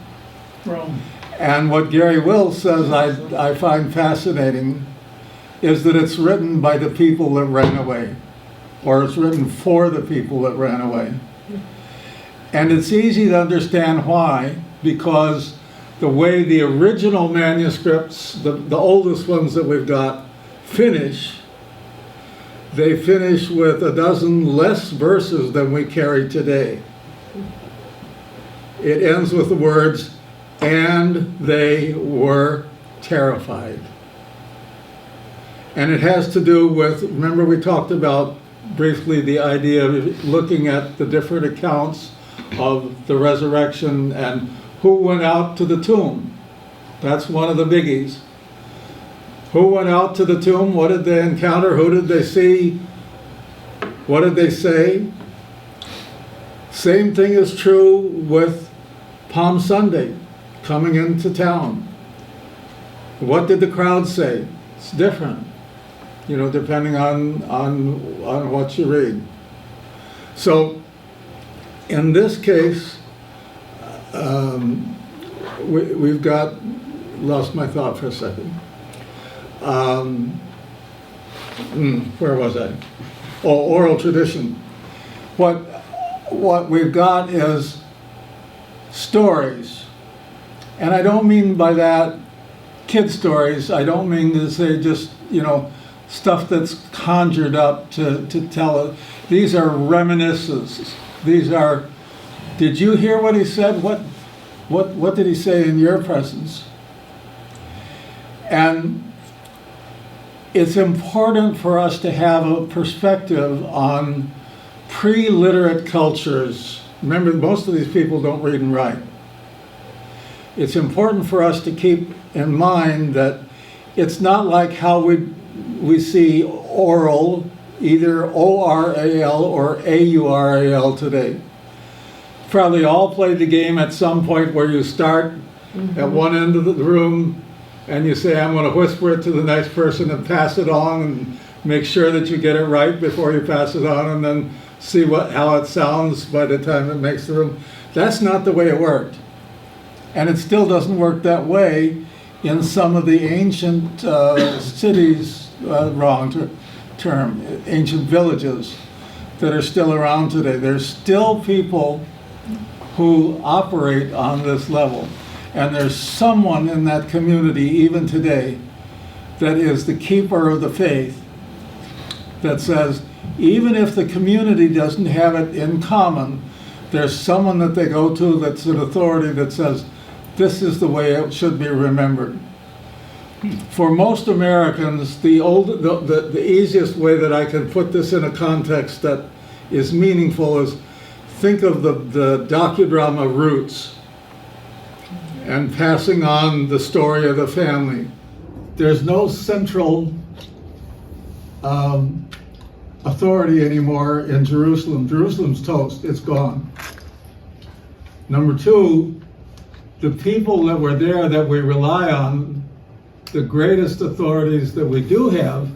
A: And what Gary Will says I find fascinating is that it's written by the people that ran away, or it's written for the people that ran away. And it's easy to understand why, because the way the original manuscripts, the oldest ones that we've got, finish, they finish with a dozen less verses than we carry today. It ends with the words, "and they were terrified." And it has to do with, remember we talked about briefly the idea of looking at the different accounts of the resurrection and who went out to the tomb. That's one of the biggies. Who went out to the tomb? What did they encounter? Who did they see? What did they say? Same thing is true with Palm Sunday, coming into town. What did the crowd say? It's different, depending on what you read. So, in this case, we've got, lost my thought for a second. Where was I? Oh, oral tradition. What we've got is stories. And I don't mean by that kid stories. I don't mean to say just, stuff that's conjured up to tell it. These are reminiscences. These are, did you hear what he said? What did he say in your presence? And it's important for us to have a perspective on pre-literate cultures. Remember, most of these people don't read and write. It's important for us to keep in mind that it's not like how we see oral either O-R-A-L or A-U-R-A-L today. Probably all played the game at some point where you start at one end of the room and you say, I'm going to whisper it to the next person and pass it on and make sure that you get it right before you pass it on, and then see how it sounds by the time it makes the room. That's not the way it worked. And it still doesn't work that way in some of the ancient cities, ancient villages that are still around today. There's still people who operate on this level. And there's someone in that community, even today, that is the keeper of the faith, that says, even if the community doesn't have it in common, there's someone that they go to that's an authority that says, this is the way it should be remembered. For most Americans, the easiest way that I can put this in a context that is meaningful is, think of the docudrama Roots and passing on the story of the family. There's no central authority anymore in Jerusalem. Jerusalem's toast, it's gone. Number two, the people that were there that we rely on, the greatest authorities that we do have,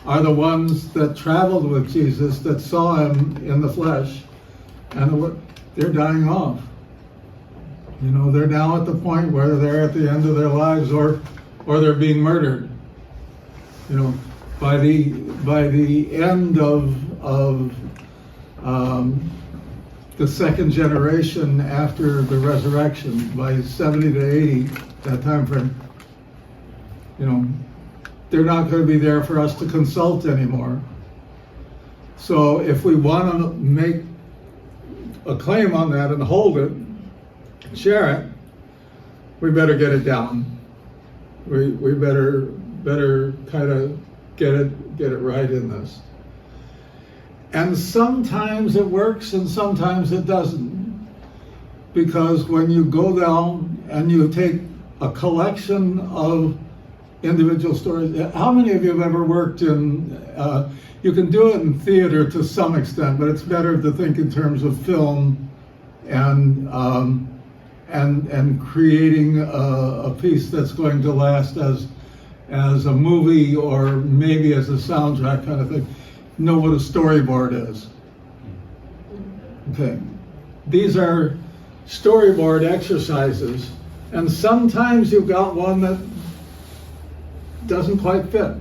A: are the ones that traveled with Jesus, that saw him in the flesh, and they're dying off. You know, they're now at the point where they're at the end of their lives, or they're being murdered. You know, by the end of the second generation after the resurrection, by 70 to 80, that time frame, you know, they're not going to be there for us to consult anymore. So if we want to make a claim on that and hold it, share it, we better get it down. We better kind of get it right in this. And sometimes it works and sometimes it doesn't. Because when you go down and you take a collection of individual stories, how many of you have ever worked in, you can do it in theater to some extent, but it's better to think in terms of film and creating a piece that's going to last as a movie or maybe as a soundtrack kind of thing. Know what a storyboard is. Okay. These are storyboard exercises, and sometimes you've got one that doesn't quite fit.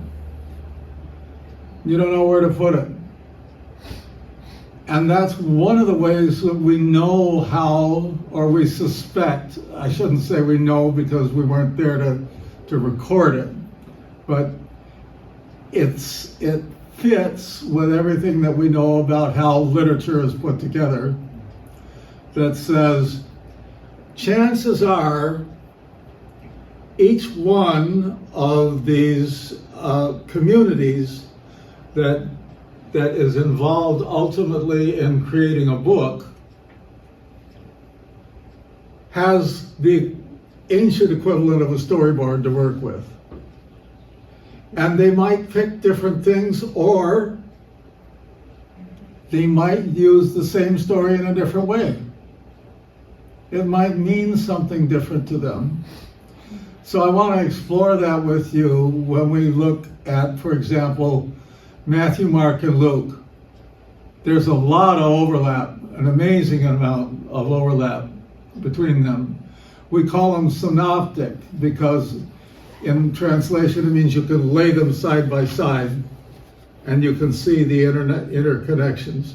A: You don't know where to put it. And that's one of the ways that we know how, or we suspect, I shouldn't say we know because we weren't there to record it, but it fits with everything that we know about how literature is put together, that says, chances are each one of these communities that is involved ultimately in creating a book has the ancient equivalent of a storyboard to work with. And they might pick different things, or they might use the same story in a different way. It might mean something different to them. So I want to explore that with you when we look at, for example, Matthew, Mark, and Luke. There's a lot of overlap, an amazing amount of overlap between them. We call them synoptic because in translation it means you can lay them side by side and you can see the interconnections.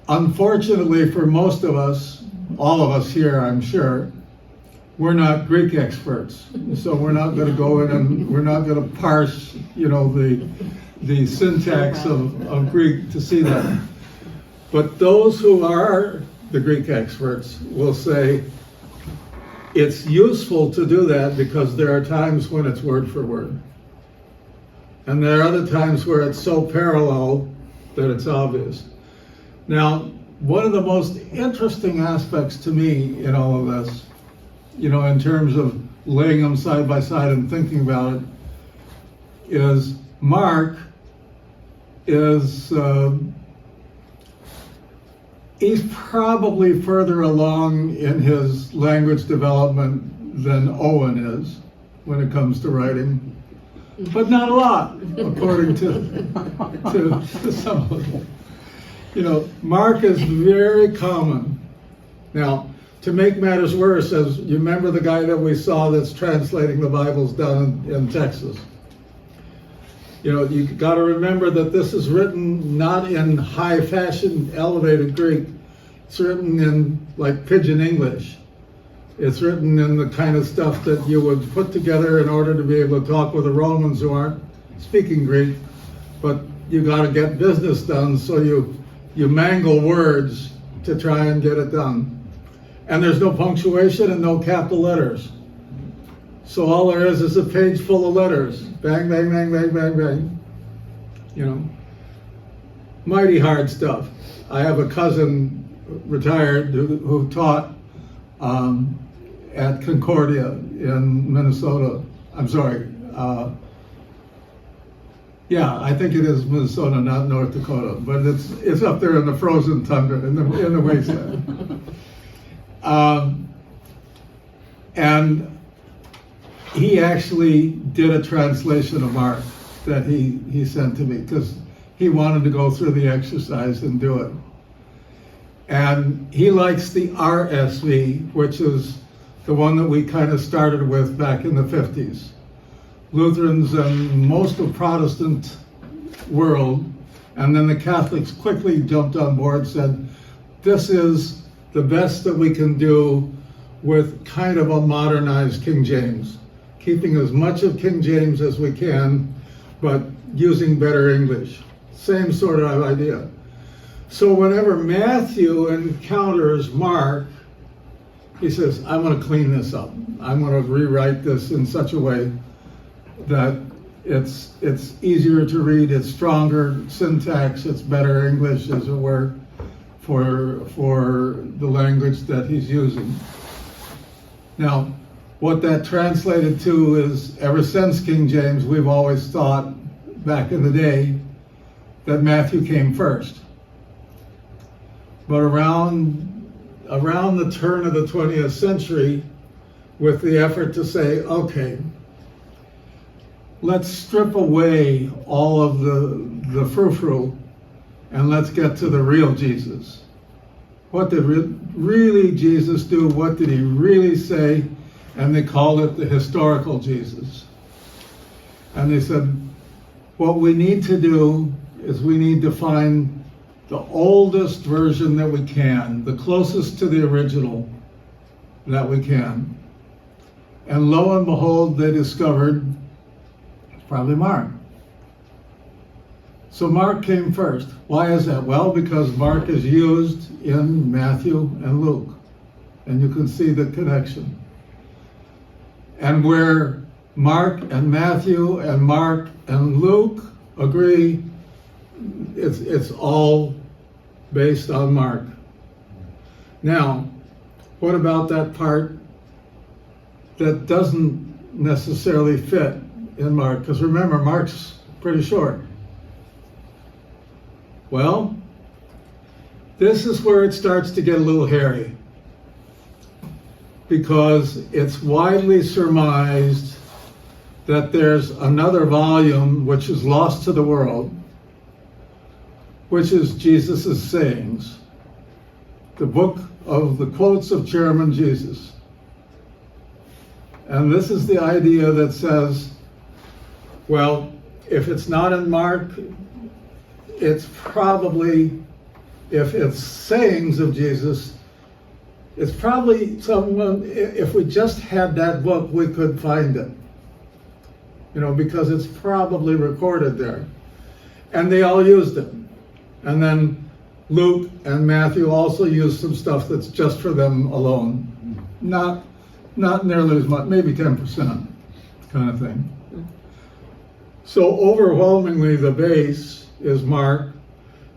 A: Unfortunately for most of us, all of us here I'm sure, we're not Greek experts. So we're not going to go in and we're not going to parse, you know, the syntax of Greek to see that. But those who are the Greek experts will say it's useful to do that because there are times when it's word for word. And there are other times where it's so parallel that it's obvious. Now, one of the most interesting aspects to me in all of this, you know, in terms of laying them side by side and thinking about it, is Mark is he's probably further along in his language development than Owen is when it comes to writing, but not a lot, according to some of them. You know, Mark is very common. Now, to make matters worse, as you remember the guy that we saw that's translating the Bibles down in Texas. You know, you got to remember that this is written not in high fashion elevated Greek. It's written in like pidgin English. It's written in the kind of stuff that you would put together in order to be able to talk with the Romans who aren't speaking Greek, but you got to get business done, so you mangle words to try and get it done. And there's no punctuation and no capital letters. So all there is a page full of letters. Bang, bang, bang, bang, bang, bang. You know, mighty hard stuff. I have a cousin, retired, who taught at Concordia in Minnesota. I'm sorry. Yeah, I think it is Minnesota, not North Dakota, but it's up there in the frozen tundra, in the wasteland. And he actually did a translation of Mark that he sent to me because he wanted to go through the exercise and do it. And he likes the RSV, which is the one that we kind of started with back in the 50s. Lutherans and most of Protestant world, and then the Catholics quickly jumped on board and said, this is the best that we can do with kind of a modernized King James, keeping as much of King James as we can, but using better English. Same sort of idea. So whenever Matthew encounters Mark, he says, I'm going to clean this up. I'm going to rewrite this in such a way that it's easier to read, it's stronger syntax, it's better English, as it were, for the language that he's using. Now, what that translated to is, ever since King James, we've always thought, back in the day, that Matthew came first. But around the turn of the 20th century, with the effort to say, okay, let's strip away all of the frou-frou and let's get to the real Jesus. What did really Jesus do? What did he really say? And they called it the historical Jesus. And they said, what we need to do is we need to find the oldest version that we can, the closest to the original that we can. And lo and behold, they discovered it's probably Mark. So Mark came first. Why is that? Well, because Mark is used in Matthew and Luke. And you can see the connection. And where Mark and Matthew and Mark and Luke agree, it's all based on Mark. Now, what about that part that doesn't necessarily fit in Mark? Because remember, Mark's pretty short. Well, this is where it starts to get a little hairy, because it's widely surmised that there's another volume which is lost to the world, which is Jesus' sayings, the book of the quotes of Chairman Jesus. And this is the idea that says, well, if it's not in Mark, it's probably, if it's sayings of Jesus, it's probably someone, if we just had that book, we could find it. You know, because it's probably recorded there. And they all used it. And then Luke and Matthew also used some stuff that's just for them alone. Not nearly as much, maybe 10% kind of thing. So overwhelmingly the base is Mark,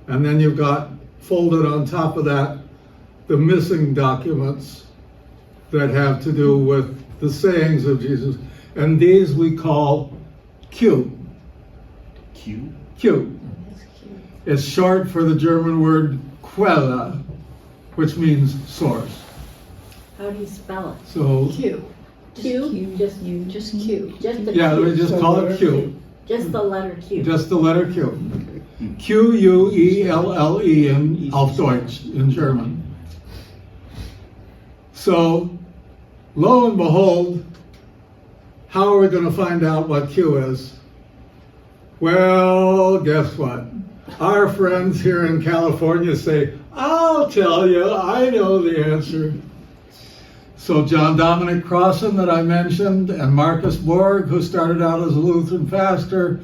A: and then you've got folded on top of that the missing documents that have to do with the sayings of Jesus. And these we call Q.
C: Q?
A: Q. is short for the German word Quelle, which means source.
E: How do you spell it?
A: So,
E: Q. Q? Just
B: Q.
E: Just Q. Just the
A: yeah,
E: Q.
A: we just call it Q.
E: Just the letter Q.
A: Just the letter Q. Quelle in auf Deutsch, in German. So, lo and behold, how are we going to find out what Q is? Well, guess what? Our friends here in California say, I'll tell you, I know the answer. So John Dominic Crossan that I mentioned, and Marcus Borg, who started out as a Lutheran pastor,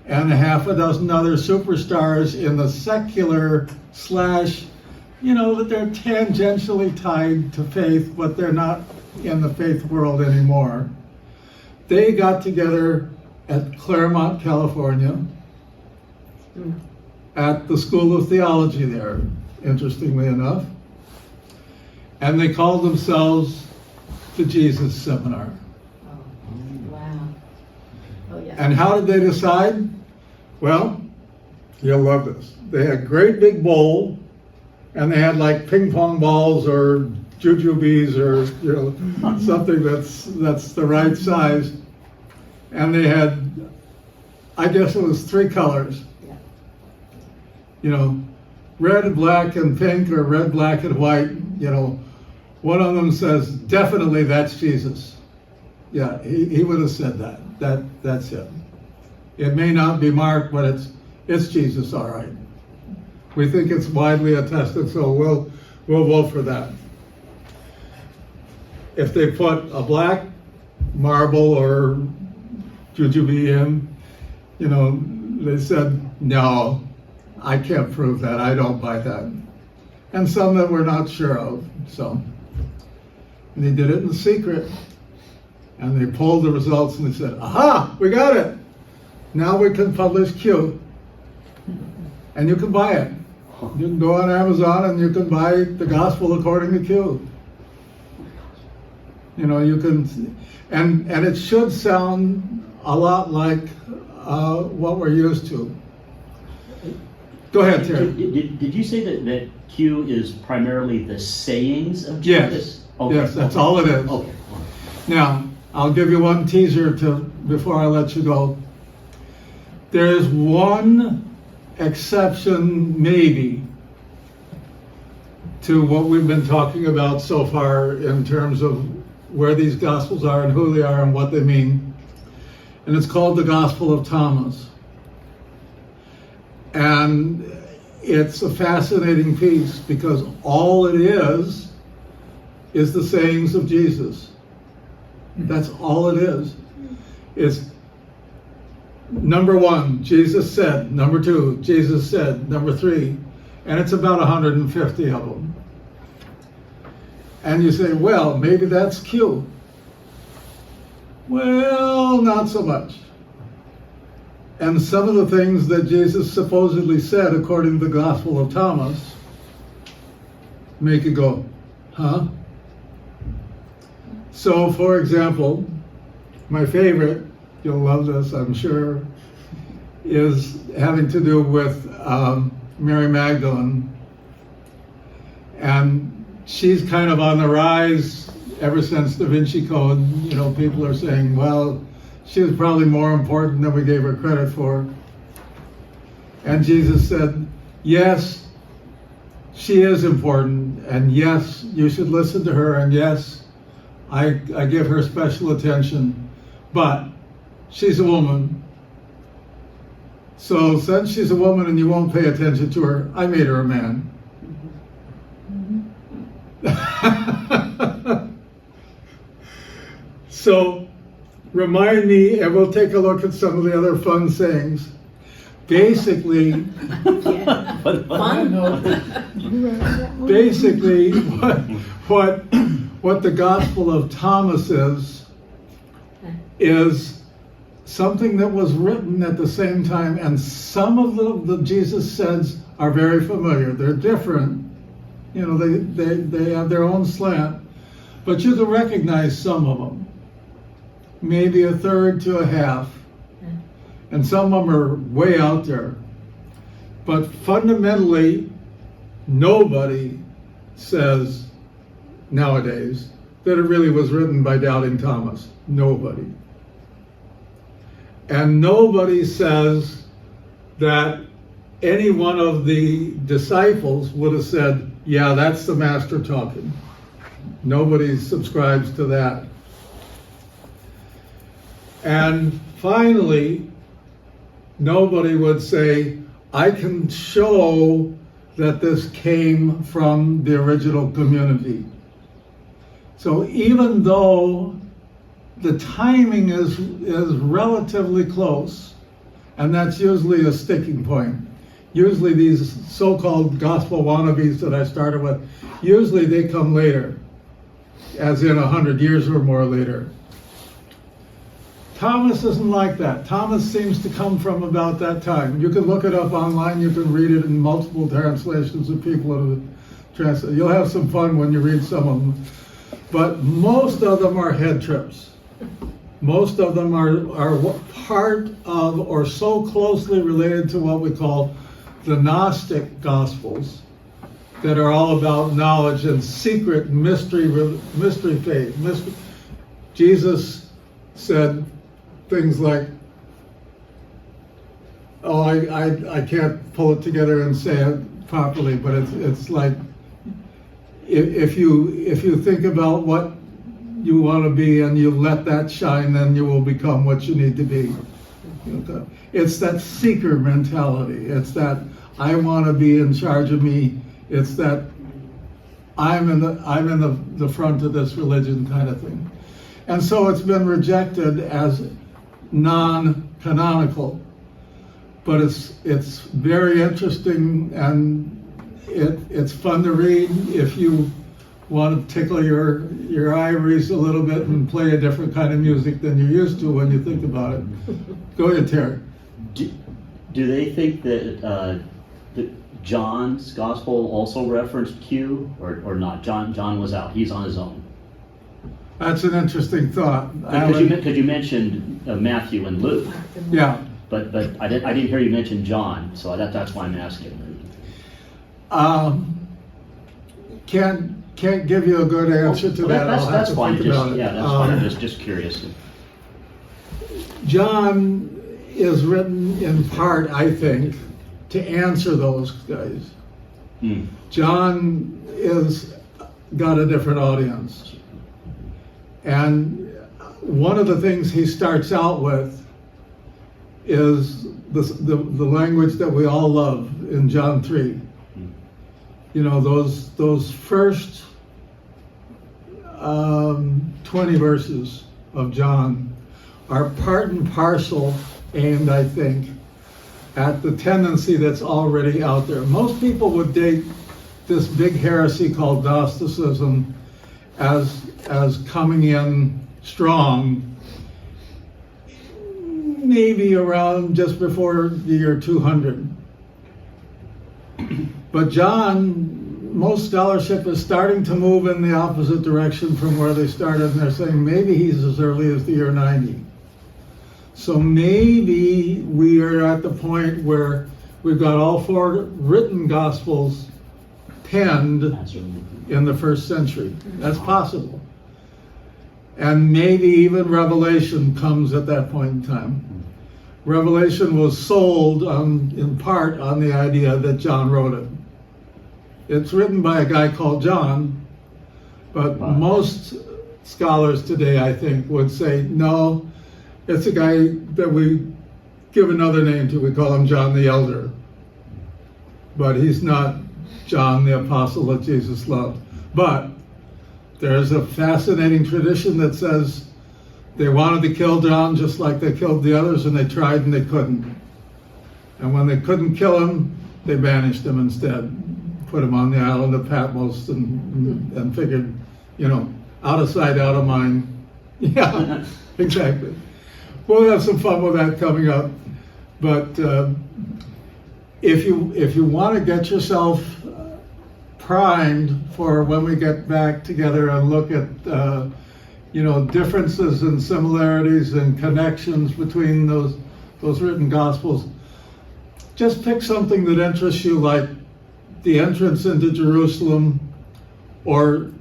A: and a half a dozen other superstars in the secular / that they're tangentially tied to faith, but they're not in the faith world anymore. They got together at Claremont, California, at the School of Theology there, interestingly enough. And they called themselves the Jesus Seminar.
E: Wow. Oh, yeah.
A: And how did they decide? Well, you'll love this. They had a great big bowl, and they had like ping pong balls or jujubes or something that's the right size. And they had, I guess it was 3 colors. Red, black, and pink, or red, black, and white. One of them says, definitely that's Jesus. Yeah, he would have said that. That's it. It may not be marked, but it's Jesus, all right. We think it's widely attested, so we'll vote for that. If they put a black marble or jujube in, they said, no, I can't prove that. I don't buy that. And some that we're not sure of. So, and they did it in secret. And they pulled the results and they said, aha, we got it. Now we can publish Q. And you can buy it. You can go on Amazon and you can buy the Gospel according to Q. You can, and it should sound a lot like what we're used to. Go ahead, Terry.
C: Did you say that Q is primarily the sayings of
A: Yes.
C: Jesus? Okay.
A: Yes, that's all it is.
C: Okay.
A: Now, I'll give you one teaser before I let you go. There's one exception, maybe, to what we've been talking about so far in terms of where these Gospels are and who they are and what they mean. And it's called the Gospel of Thomas. And it's a fascinating piece because all it is the sayings of Jesus. That's all it is. It's number 1, Jesus said. Number 2, Jesus said. Number 3, and it's about 150 of them. And you say, well, maybe that's Q. Well, not so much. And some of the things that Jesus supposedly said, according to the Gospel of Thomas, make you go, huh? So, for example, my favorite, you'll love this, I'm sure, is having to do with Mary Magdalene. And she's kind of on the rise ever since Da Vinci Code. People are saying, well, she was probably more important than we gave her credit for. And Jesus said, yes, she is important, and yes, you should listen to her, and yes, I give her special attention, but she's a woman. So since she's a woman and you won't pay attention to her, I made her a man. So remind me, and we'll take a look at some of the other fun sayings. Basically, what the Gospel of Thomas is something that was written at the same time, and some of the Jesus says are very familiar. They're different. They have their own slant, but you can recognize some of them. Maybe a third to a half. And some of them are way out there. But fundamentally, nobody says nowadays that it really was written by doubting Thomas. Nobody. And nobody says that any one of the disciples would have said, yeah, that's the master talking. Nobody subscribes to that. And finally, nobody would say, I can show that this came from the original community. So even though the timing is relatively close, and that's usually a sticking point. Usually these so-called gospel wannabes that I started with, usually they come later, as in 100 years or more later. Thomas isn't like that. Thomas seems to come from about that time. You can look it up online, you can read it in multiple translations of people that have translated. You'll have some fun when you read some of them. But most of them are head trips. Most of them are part of or so closely related to what we call the Gnostic Gospels that are all about knowledge and secret mystery faith. Jesus said things like, oh, I can't pull it together and say it properly, but it's like, if you think about what you want to be and you let that shine, then you will become what you need to be. It's that seeker mentality. It's that I want to be in charge of me. It's that I'm in the front of this religion kind of thing. And so it's been rejected as non-canonical. But it's very interesting, and it's fun to read if you want to tickle your ivories a little bit and play a different kind of music than you're used to when you think about it. Go ahead, Terry.
C: Do they think that John's gospel also referenced Q, or not? John was out. He's on his own.
A: That's an interesting thought.
C: Because you mentioned Matthew and Luke.
A: Yeah.
C: But I didn't hear you mention John, so that's why I'm asking.
A: Can't give you a good answer to that.
C: That's fine.
A: That's fine.
C: I'm just curious.
A: John is written in part, I think, to answer those guys. John is got a different audience, and one of the things he starts out with is the language that we all love in John 3. You know, those first 20 verses of John are part and parcel aimed, I think, at the tendency that's already out there. Most people would date this big heresy called Gnosticism as coming in strong, maybe around just before the year 200. But John, most scholarship is starting to move in the opposite direction from where they started, and they're saying maybe he's as early as the year 90. So maybe we are at the point where we've got all 4 written Gospels penned in the 1st century. That's possible. And maybe even Revelation comes at that point in time. Revelation was sold in part on the idea that John wrote it. It's written by a guy called John, but most scholars today, I think, would say, no, it's a guy that we give another name to. We call him John the Elder. But he's not John the Apostle that Jesus loved. But there's a fascinating tradition that says they wanted to kill John just like they killed the others, and they tried and they couldn't. And when they couldn't kill him, they banished him instead. Put him on the island of Patmos and figured, out of sight, out of mind. Yeah, exactly. We'll have some fun with that coming up. But if you want to get yourself primed for when we get back together and look at differences and similarities and connections between those written Gospels, just pick something that interests you, like the entrance into Jerusalem, or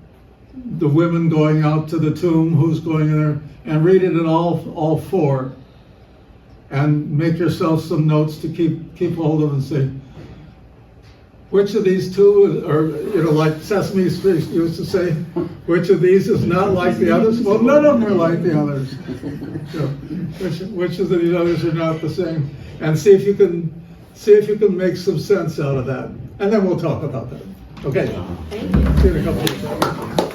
A: the women going out to the tomb, who's going in there, and read it in all four. And make yourself some notes to keep hold of and say, which of these two, or like Sesame Street used to say, which of these is not like the others? Well, none of them are like the others. Which of these others are not the same? And see if you can make some sense out of that. And then we'll talk about that. Okay.
E: Thank you.
A: See you in a couple of weeks.